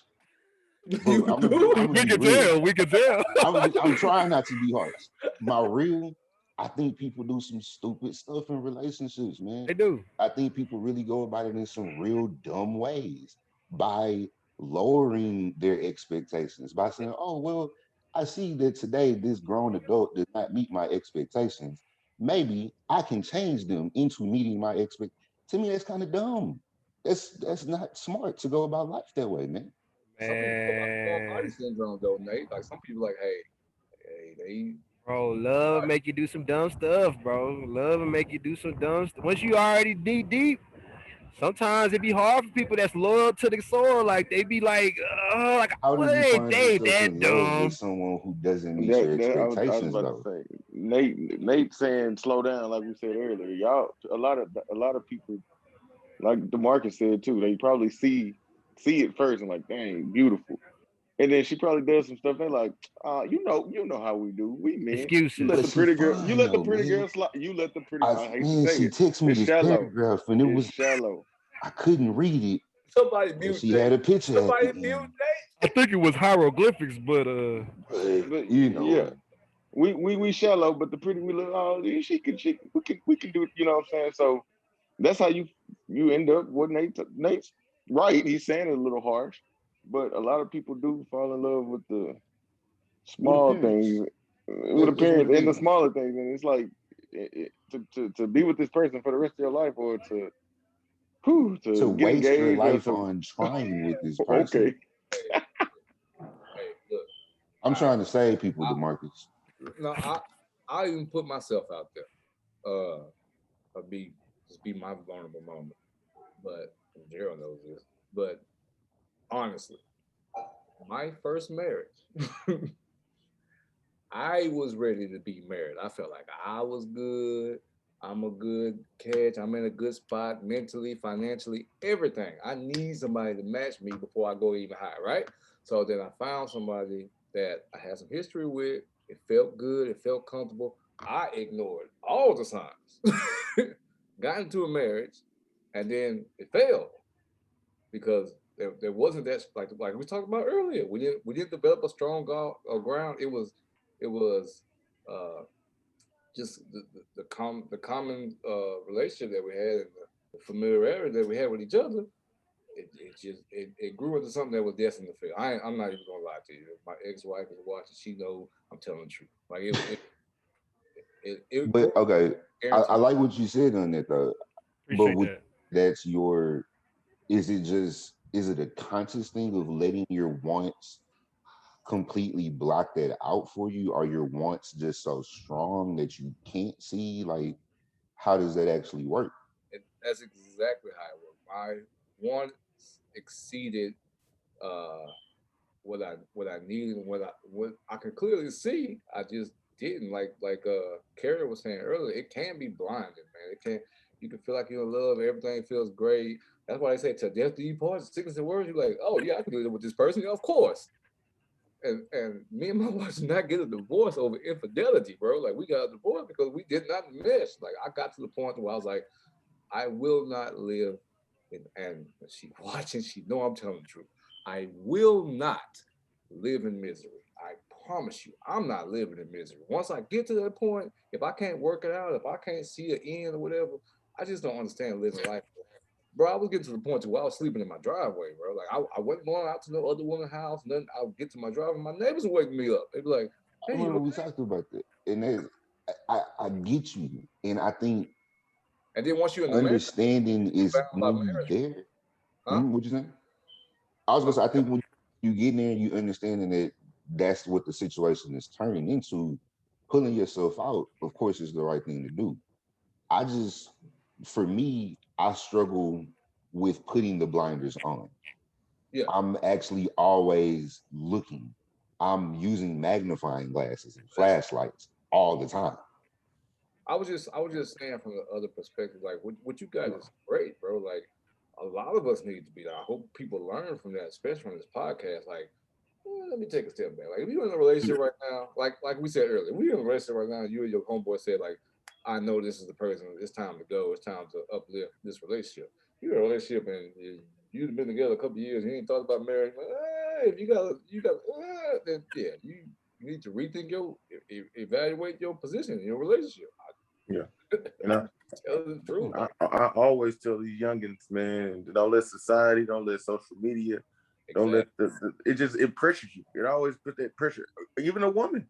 but You I'm do. gonna we be can real. tell. We can tell. I'm trying not to be harsh. My real, I think people do some stupid stuff in relationships, man. They do. I think people really go about it in some real dumb ways by lowering their expectations, by saying, oh, well, I see that today this grown adult did not meet my expectations. Maybe I can change them into meeting my expect. To me, that's kind of dumb. That's not smart to go about life that way, man. Some people go by small body Man, syndrome though, Nate. Like some people like, hey, they bro, love make you do some dumb stuff, bro. Love and make you do some dumb stuff. Once you already deep, sometimes it be hard for people that's loyal to the soil. Like they be like How do what you find they ain't yourself that in love with dumb. someone who doesn't meet your I was expectations, about to though? say, Nate saying slow down, like we said earlier. Y'all, a lot of people, like DeMarcus said too. They probably see it first and like, dang, beautiful. And then she probably does some stuff. They're like, you know how we do. We men. You let Excuses. the But she pretty girl. You fine let the though, pretty man. girl slide. You let the pretty. I hate to say She it. texted me It's this shallow. paragraph and it It's was shallow. I couldn't read it, somebody but mute she Nate. had a picture at the Somebody mute end. I think it was hieroglyphics, but But But you yeah, know, we shallow. But the pretty we look. Oh, she we can do it. You know what I'm saying? So that's how you end up with Nate's right. He's saying it a little harsh, but a lot of people do fall in love with the with small appearance. things, with That's what appearance it and the is. smaller things, and it's like to be with this person for the rest of your life, or To to get waste your engaged, or life to on trying with this person. okay, Hey, hey, look, I'm I, trying to save people, I DeMarcus. no, I even put myself out there. Or be my vulnerable moment. But Gerald knows this. But honestly, my first marriage, I was ready to be married. I felt like I was good. I'm a good catch. I'm in a good spot mentally, financially, everything. I need somebody to match me before I go even higher, right? So then I found somebody that I had some history with. It felt good. It felt comfortable. I ignored all the signs. Got into a marriage, and then it failed because there wasn't that like we talked about earlier. We didn't develop a strong ground. It was uh, just the common relationship that we had and the familiarity that we had with each other. It grew into something that was destined to fail. I'm not even gonna lie to you. If my ex-wife is watching, she know I'm telling the truth. Like it But grew, okay, I guaranteed. like what you said on that though. But appreciate with that. that's your, is it a conscious thing of letting your wants completely block that out for you? Are your wants just so strong that you can't see? Like, how does that actually work? And that's exactly how it worked. My wants exceeded uh, what I needed and what I could clearly see. I just didn't like Carrie was saying earlier. It can be blinding, man. It can You can feel like you're in love. Everything feels great. That's why they say to death do you part, sickness and words. You're like, oh yeah, I can do that with this person. Yeah, of course. And me and my wife did not get a divorce over infidelity, bro. Like we got a divorce because we did not mesh. Like I got to the point where I was like, I will not live and she watching, she know I'm telling the truth. I will not live in misery. I promise you, I'm not living in misery. Once I get to that point, if I can't work it out, if I can't see an end or whatever, I just don't understand living life. Bro, I was getting to the point to where I was sleeping in my driveway, bro. Like I wasn't going out to no other woman's house. And then I would get to my driveway, my neighbors would wake me up. They'd be like, I "Hey, you remember we okay?" talked about that, and that, I get you, and I think And then once you're in the marriage, understanding you is found out when you marriage, there. huh? What you saying? I was gonna say, I think when you get in there and you understanding that that's what the situation is turning into, pulling yourself out, of course, is the right thing to do. I just, for me, I struggle with putting the blinders on. Yeah. I'm actually always looking. I'm using magnifying glasses and That's flashlights all the time. I was just saying from the other perspective, like what you got is great, bro. Like a lot of us need to be there. I hope people learn from that, especially from this podcast. Like, let me take a step back. Like if you're in a relationship right now, like we said earlier, we in a relationship right now, you and your homeboy said, like, I know this is the person, it's time to go, it's time to uplift this relationship. You're in a relationship and you've been together a couple of years, you ain't thought about marriage. Hey, if you got then yeah, you need to rethink evaluate your position in your relationship. Yeah. And I, Tell the truth. I, Like I always tell these youngins, man, don't let society, don't let social media, don't let exactly. it just it pressures you. It always put that pressure. Even a woman,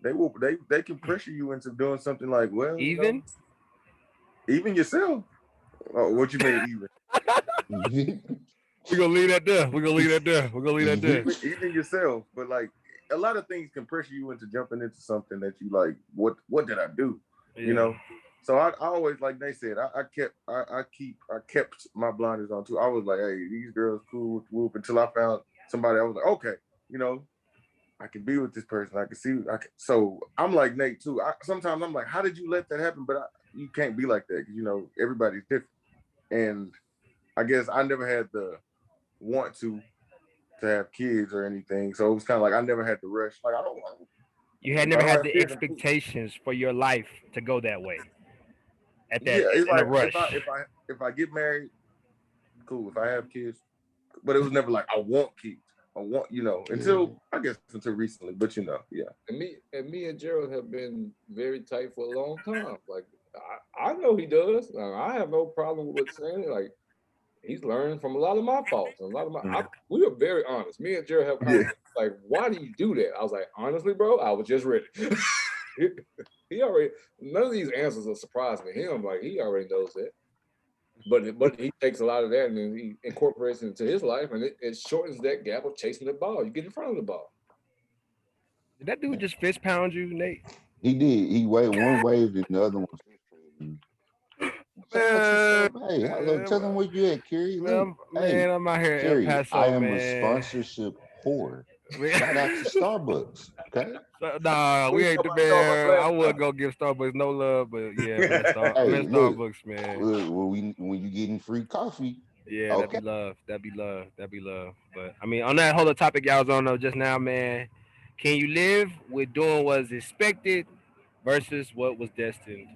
they can pressure you into doing something like, well, Even even yourself. Oh, what you mean, even? we're gonna leave that there. We're gonna leave that there. We're gonna leave that there. Even yourself, but like a lot of things can pressure you into jumping into something that you like. What did I do? You Yeah. know. So I always, like they said, I kept my blinders on too. I was like, hey, these girls cool with whoop until I found somebody. I was like, okay, you know, I can be with this person. I can see. So I'm like Nate too. Sometimes I'm like, how did you let that happen? But you can't be like that because everybody's different. And I guess I never had the want to have kids or anything. So it was kind of like I never had to rush. Like I don't want. You had If I never don't had have the kids, I'm cool. expectations for your life to go that way at that Yeah, it's in a like if I rush. if I if I get married, cool. If I have kids, but it was never like I want kids. I want Yeah. until I guess until recently. But yeah, And me and Gerald have been very tight for a long time. Like I know he does. I have no problem with saying it. Like he's learned from a lot of my faults. A lot of Mhm. we are very honest. Me and Gerald have Yeah, conversations like, why do you do that? I was like, honestly, bro, I was just ready. He already none of these answers are surprising to him. Like he already knows that. But he takes a lot of that and then he incorporates it into his life, and it shortens that gap of chasing the ball. You get in front of the ball. Did that dude just fist pound you, Nate? He did. He waved one waved and the other one. Shout out to Man, hey, hello, tell them where you at, Carrie. Look, hey, I'm out here in El Carrie, I Paso, am a man. sponsorship whore. Man. Shout out to Starbucks. Okay. Nah, we we ain't ain't talking the about Starbucks man. I last would go give Starbucks no love, but yeah, man, I'm Hey, in look, Starbucks, man. look, when you getting free coffee, Yeah, that'd okay. be love. That'd be love. That'd be love. But I mean, on that whole topic y'all was on though just now, man. Can you live with doing what's expected versus what was destined?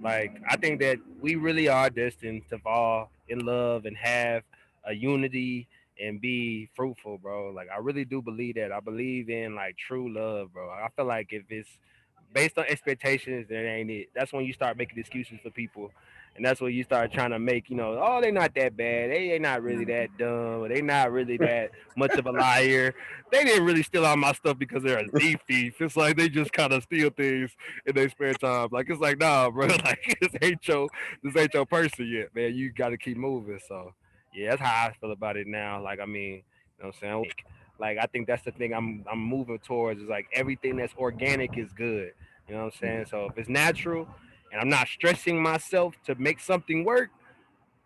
Like, I think that we really are destined to fall in love and have a unity and be fruitful, bro. Like, I really do believe that. I believe in like true love, bro. I feel like if it's based on expectations, that ain't it. That's when you start making excuses for people And that's when you start trying to make, oh, they not that bad. They not really that dumb. They not really that much of a liar. They didn't really steal all my stuff because they're a thief. It's like they just kind of steal things in their spare time. Like it's like, nah, bro. Like this ain't your person yet, man. You got to keep moving. So yeah, that's how I feel about it now. Like I mean, what I'm saying, like I think that's the thing I'm moving towards is like everything that's organic is good. You know what I'm saying? So if it's natural and I'm not stressing myself to make something work,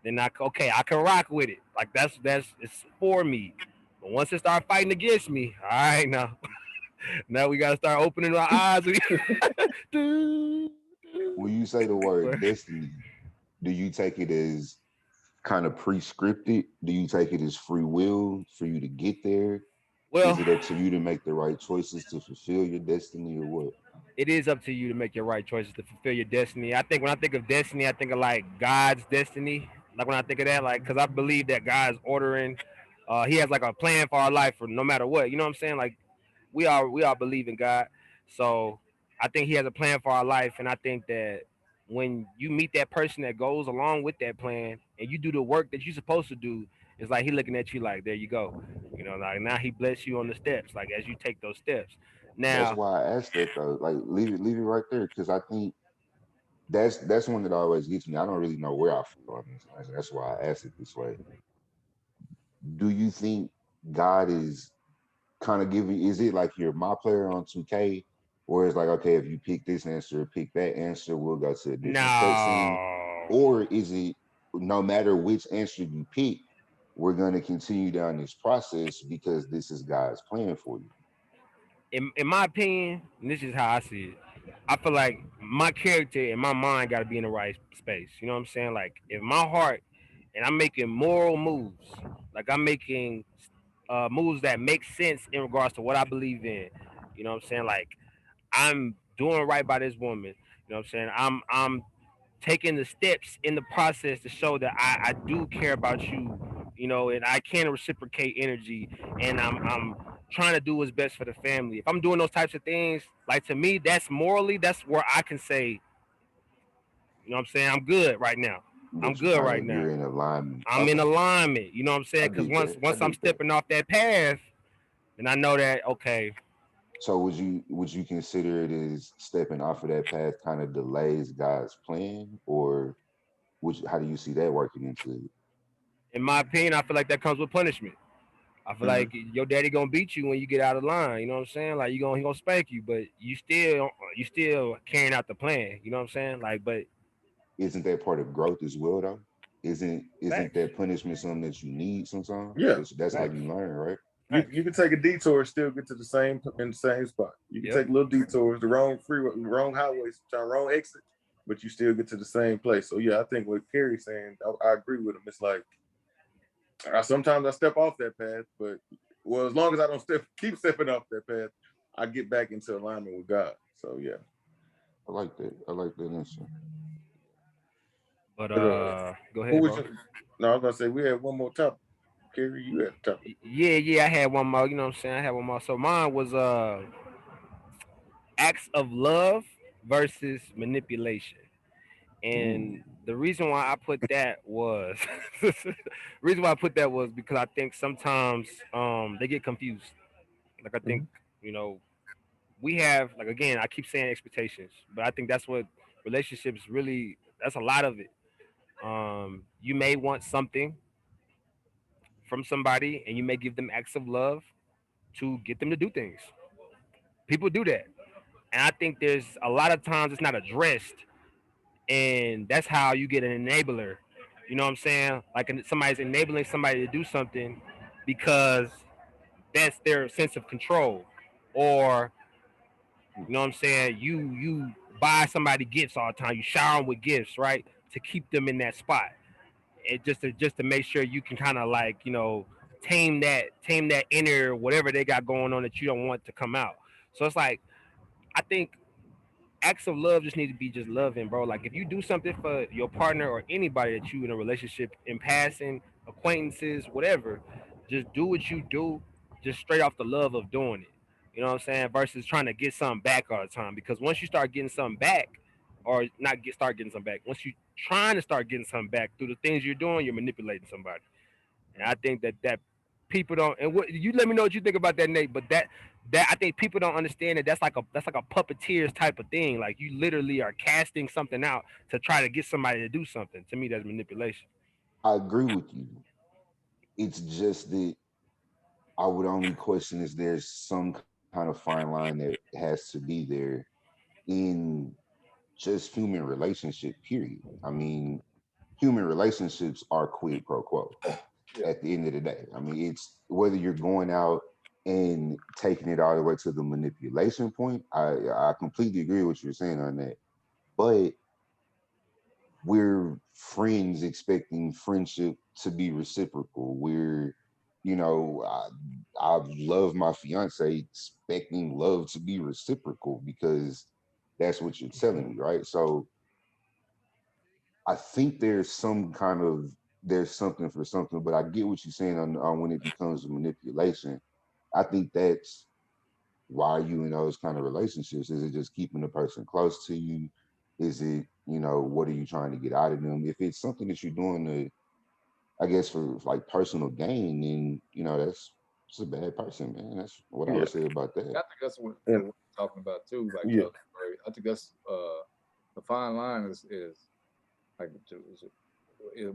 then okay, I can rock with it. Like that's it's for me. But once it start fighting against me, all right now, now we gotta start opening our eyes. Do, When do. you say the word destiny, do you take it as kind of pre-scripted? Do you take it as free will for you to get there? Is Well, it up to you to make the right choices to fulfill your destiny or what? it is up to you to make your right choices to fulfill your destiny. I think when I think of destiny, I think of like God's destiny. Like when I think of that, like because I believe that God's ordering. He has like a plan for our life, for no matter what. You know what I'm saying? Like we all believe in God, so I think He has a plan for our life, and I think that when you meet that person that goes along with that plan, and you do the work that you're supposed to do, it's like He looking at you like, there you go. Like now He bless you on the steps, like as you take those steps. That's Now, why I asked that though. Like leave it right there because I think that's one that always gets me. I don't really know where I fall on this answer. That's why I asked it this way. Do you think God is kind of giving? Is it like you're my player on 2K, or it's like okay, if you pick this answer, pick that answer, we'll go to a different cutscene, no. or is it no matter which answer you pick, we're going to continue down this process because this is God's plan for you? In my opinion, and this is how I see it. I feel like my character and my mind got to be in the right space. You know what I'm saying? Like if my heart and I'm making moral moves, like I'm making moves that make sense in regards to what I believe in. You know what I'm saying? Like I'm doing right by this woman. You know what I'm saying? I'm taking the steps in the process to show that I do care about you, and I can reciprocate energy, and I'm trying to do what's best for the family. If I'm doing those types of things, like to me, that's morally, that's where I can say, what I'm saying, I'm good right now. I'm That you good kind right of now. you're in alignment. I'm in Okay, alignment. You know what I'm saying? I Because dig once that. I once I'm dig that. stepping off that path, then I know that okay, So would you consider it as stepping off of that path kind of delays God's plan, or how do you see that working into it? in my opinion, I feel like that comes with punishment. I feel Mhm. like your daddy gonna beat you when you get out of line. You know what I'm saying? Like he gonna spank you, but you still carrying out the plan. You know what I'm saying? Like, but Isn't that part of growth as well though? Isn't facts, that punishment something that you need sometimes? Yeah, That's how facts, you learn, right? you facts. can take a detour and still get to the same in the same spot. You can Yep. take little detours, the wrong freeway, wrong highway, sometimes wrong exit, but you still get to the same place. So yeah, I think what Kerry's saying, I agree with him. It's like sometimes I step off that path, but well, as long as I don't keep stepping off that path, I get back into alignment with God. So yeah. I like that. I like that answer. But But go who ahead, was bro. your, no, I was gonna say we had one more topic. Kerry, you had a topic. Yeah, I had one more. You know what I'm saying? I had one more. So mine was acts of love versus manipulation. Ooh. And the reason why I put that was reason why I put that was because I think sometimes they get confused. Like I think, Mhm. you know, we have, like, again, I keep saying expectations, but I think that's what relationships really, that's a lot of it. You may want something from somebody and you may give them acts of love to get them to do things. People do that. And I think there's a lot of times it's not addressed, and that's how you get an enabler. You know what I'm saying? Like somebody's enabling somebody to do something because that's their sense of control, or you know what I'm saying? You buy somebody gifts all the time. You shower them with gifts, right? To keep them in that spot. It just to make sure you can kind of like, tame that inner whatever they got going on that you don't want to come out. So it's like I think acts of love just need to be just loving, bro. Like if you do something for your partner or anybody that you in a relationship in passing, acquaintances, whatever, just do what you do, just straight off the love of doing it. You know what I'm saying? Versus trying to get something back all the time. Because once you start getting something back, or not get start getting something back, once you trying to start getting something back through the things you're doing. You're manipulating somebody, and I think that people don't. And what you let me know what you think about that, Nate. But that I think people don't understand that that's like a puppeteers type of thing. Like you literally are casting something out to try to get somebody to do something. To me, that's manipulation. I agree with you. It's just that I would only question is there's some kind of fine line that has to be there in just human relationship, period. I mean, human relationships are quid pro quo Yeah. at the end of the day. I mean, it's whether you're going out and taking it all the way to the manipulation point. I completely agree with what you're saying on that. But we're friends expecting friendship to be reciprocal. I love my fiance expecting love to be reciprocal because that's what you're telling me, right? So I think there's something for something, but I get what you're saying on when it becomes a manipulation. I think that's why you in those kind of relationships. Is it just keeping the person close to you? Is it, what are you trying to get out of them? If it's something that you're doing to, I guess, for like personal gain, then that's just a bad person, man. That's what I Yeah, would say about I that. think that's what and we're talking about too. Like yeah, I think that's the fine line is like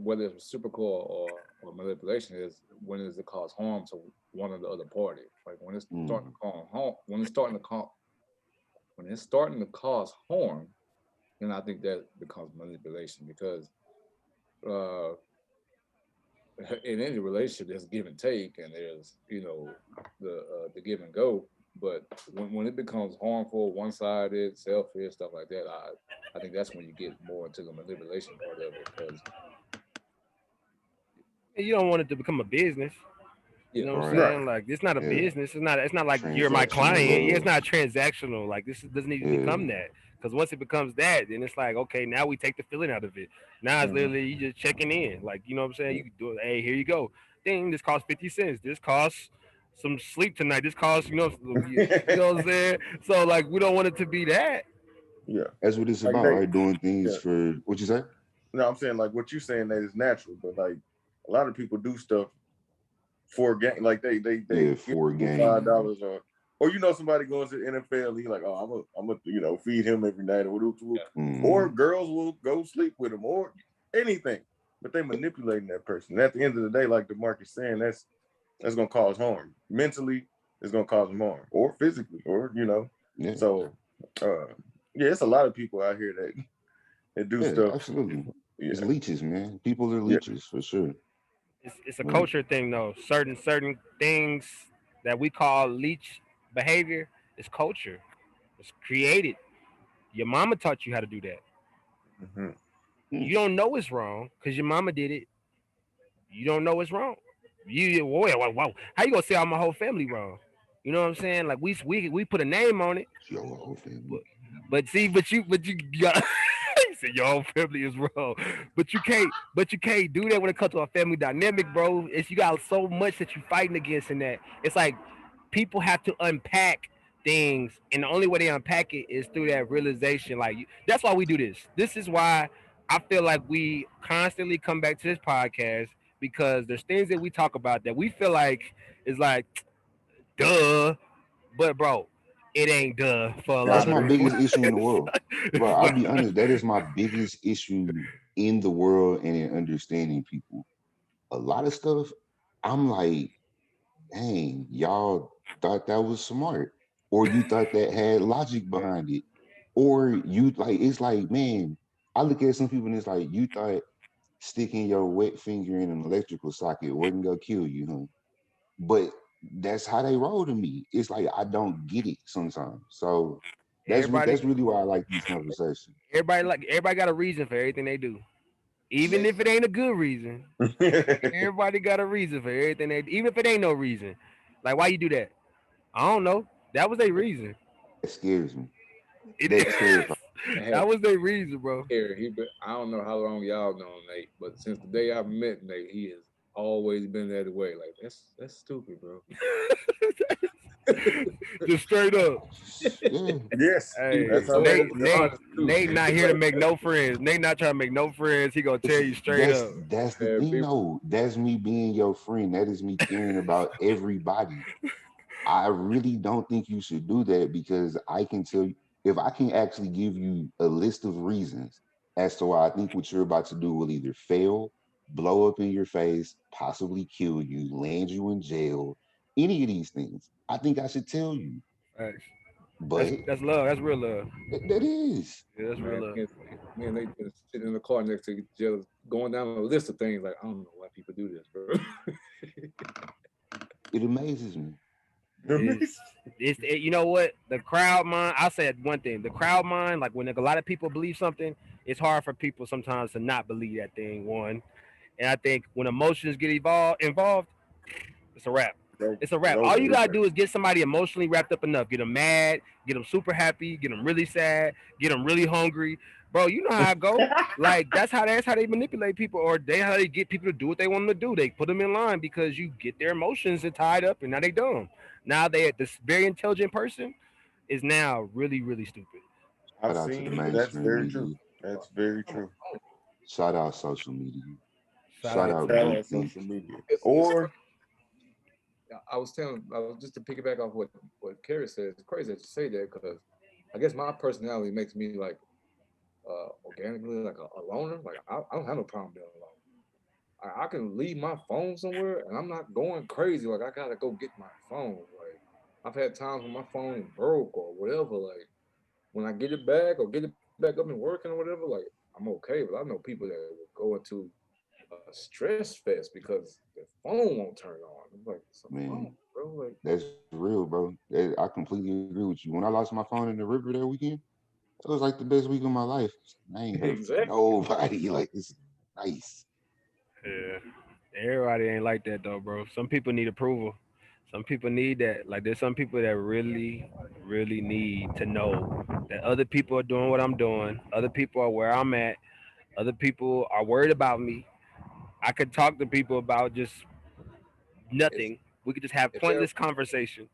whether it's reciprocal or manipulation is when does it cause harm to one or the other party. Like when it's starting to Mm. cause harm, when it's starting to cause harm, then I think that becomes manipulation because uh, in any relationship there's give and take and there's the give and go. But when it becomes harmful, one-sided, selfish, stuff like that, I think that's when you get more into the manipulation part of it. Because And you don't want it to become a business. You yeah, know what I'm Right. right. saying? Like it's not a Yeah. business. It's not like you're my Transactional client. Yeah, it's love. not transactional. Like doesn't need to Yeah. become that. Because once it becomes that, then it's like, okay, now we take the feeling out of it. Now it's Hmm. literally you just checking in. Like, you know what I'm saying? Yeah. You can do it. Hey, here you go. Ding, this costs 50 cents. This costs some sleep tonight. This costs, you know what I'm saying? So like we don't want it to be that. Yeah, That's what it's like about, they, right? Doing things yeah. for what you say? No, I'm saying like what you saying that is natural, but like a lot of people do stuff for a game. Like they Yeah, give for people gain. $5 or somebody goes to the NFL. He like, oh, I'm a feed him every night or whatever. Or Mm. girls will go sleep with him or anything, but they manipulating that person. And at the end of the day, like DeMarcus saying, that's gonna cause harm mentally. It's gonna cause them harm or physically or Yeah. So uh, yeah, it's a lot of people out here that do Yeah, stuff. absolutely. Yeah, It's leeches, man. People are yeah, leeches for sure. It's a But culture thing though. Certain things that we call leech behavior is culture. It's created. Your mama taught you how to do that. hmm You mm, don't know it's wrong because your mama did it. You don't know it's wrong. Whoa. How you gonna say all my whole family wrong? You know what I'm saying? Like we put a name on it, your whole family. but but you got you said your whole family is wrong. But you can't do that when it comes to a family dynamic, bro. It's you got so much that you fighting against in that. It's like people have to unpack things, and the only way they unpack it is through that realization. Like that's why we do this. This is why I feel like we constantly come back to this podcast because there's things that we talk about that we feel like is like duh, but bro, it ain't duh for a That's lot of my people. biggest issue in the world. Bro, I'll But be honest, that is my biggest issue in the world and in understanding people. A lot of stuff, I'm like, dang, y'all thought that was smart. Or you thought that had logic behind it. Or you like, it's like, man, I look at some people and it's like, you thought sticking your wet finger in an electrical socket wasn't gonna kill you, huh? But that's how they roll to me. It's like I don't get it sometimes. So everybody, that's really why I like these conversations. everybody got a reason for everything they do, even if it ain't a good reason. Everybody got a reason for everything they, even if it ain't no reason. Like why you do that? I don't know. That was their reason. That scares me. It That is. terrifies. hey, That was their reason, bro. here I don't know how long y'all know Nate, but since the day I've met Nate, he has always been that way. Like that's stupid, bro. Just straight up. Yeah. Yes, Hey, that's how Nate, it Nate, is. Nate not here to make no friends. Nate not trying to make no friends. He gonna tell you straight That's up. that's the Man, thing people, though. That's me being your friend. That is me caring about everybody. I really don't think you should do that because I can tell you if I can actually give you a list of reasons as to why I think what you're about to do will either fail, blow up in your face, possibly kill you, land you in jail, any of these things. I think I should tell you. Facts. But That's love. That's real love. that is. Yeah, that's real man, love. me and they been sitting in the car next to each other, going down a list of things. Like, I don't know why people do this, bro. It amazes me. You know what, the crowd mind, I'll say one thing, the crowd mind, like when a lot of people believe something, it's hard for people sometimes to not believe that thing, one. And I think when emotions get involved, it's a wrap. It's a It's wrap. All over. you gotta do is get somebody emotionally wrapped up enough. Get them mad, get them super happy, get them really sad, get them really hungry. Bro, you know how I go. Like that's how they manipulate people, or they how they get people to do what they want them to do. They put them in line because you get their emotions and tied up, and now they dumb. Now this very intelligent person is now really really stupid. I've Shout out to the seen that's mainstream very true. media. That's very true. Shout out social media. Shout Shout out out to Shout out groupthink. social media. It's Or I was just to piggyback off what Kerry said. It's crazy that you say that because I guess my personality makes me like organically like a loner. Like I don't have no problem being alone. I can leave my phone somewhere and I'm not going crazy. Like I gotta go get my phone. Like I've had times when my phone broke or whatever. Like when I get it back or get it back up and working or whatever, like I'm okay. But I know people that will go into a stress fest because their phone won't turn on. I'm like, it's a phone, Man, bro. Like, that's real, bro. I completely agree with you. When I lost my phone in the river that weekend, it was like the best week of my life. I ain't heard from exactly. nobody. Like it's nice. Yeah. Everybody ain't like that though, bro. Some people need approval. Some people need that. Like there's some people that really, really need to know that other people are doing what I'm doing. Other people are where I'm at. Other people are worried about me. I could talk to people about just Is nothing. We could just have is there pointless conversation.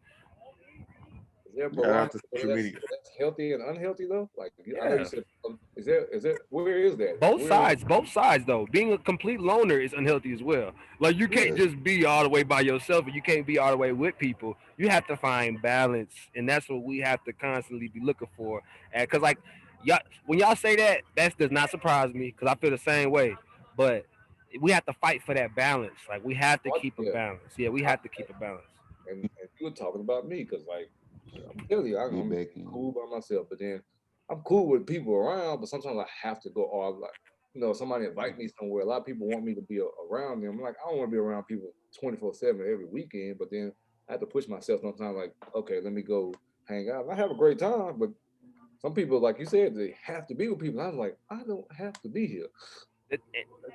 is there a shout out barometer to social media. that's healthy and unhealthy though? Like I know you Yeah. said, is there where is that? Both Where is sides, both sides though. Being a complete loner is unhealthy as well. Like you yeah? can't Yes. just be all the way by yourself and you can't be all the way with people. You have to find balance. And that's what we have to constantly be looking for. And cause like y'all when y'all say that, that does not surprise me because I feel the same way. But we have to fight for that balance. Like we have to keep a Yeah. balance. Yeah, we have to keep a balance. And you were talking about me because like I'm telling you, Get I'm back in. cool by myself, but then I'm cool with people around, but sometimes I have to go or like somebody invite me somewhere. A lot of people want me to be around them. I'm like, I don't want to be around people 24/7 every weekend, but then I have to push myself sometimes like, okay, let me go hang out. And I have a great time, but some people, like you said, they have to be with people. I was like, I don't have to be here. That's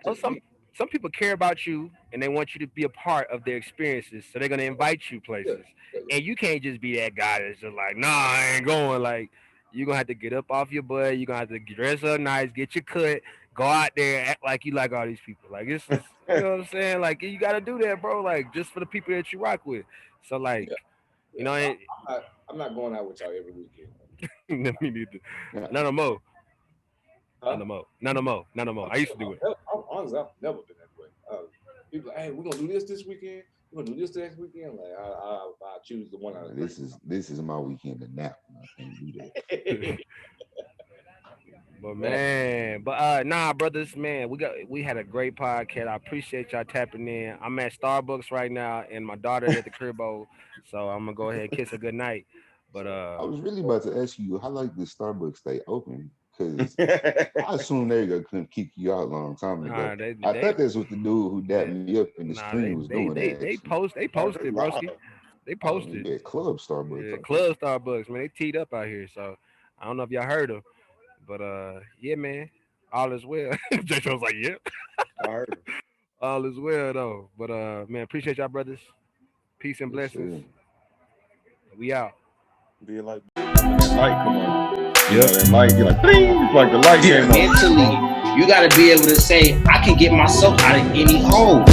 Oh, just me. some people care about you and they want you to be a part of their experiences, so they're gonna invite you Yeah, places. yeah, And you can't just be that guy that's just like, nah, I ain't going. Like you're gonna have to get up off your butt. You're gonna have to dress up nice, get your cut, go out there, act like you like all these people. Like it's you know what I'm saying? Like you gotta do that, bro. Like just for the people that you rock with. So like, yeah, you yeah. know, So I'm not going out with y'all every weekend. me neither. Yeah. None no more. None Huh? no more. None no more. None no more. I used to do it. I'm honestly, I've never been that way. People like, hey, we're gonna do this weekend. We're gonna do this next weekend. Like, I choose the one out of three. This is my weekend to nap. I can't do that. But Man, man, but nah, brothers, man, we had a great podcast. I appreciate y'all tapping in. I'm at Starbucks right now, and my daughter's at the crib, so I'm gonna go ahead and kiss her good night. But I was really about to ask you how like the Starbucks stay open because That's I assumed they couldn't kick you out a long time ago. nah, I thought that's what the dude who dapped they me up in the nah, screen was doing actually. they oh, they posted, broski. live. They Oh, posted. yeah, Club Starbucks. Yeah, Okay. Club Starbucks, man, they teed up out here. So I don't know if y'all heard them, but yeah, man, all is well. J. was like, yeah, I heard him. all is well though. But man, appreciate y'all, brothers. Peace and Yes, blessings. sir. We out. Be like when that light come on. You know Yep. that light, you're like, bling, it's like the light came on. Mentally, you got to be able to say, I can get myself out of any hole.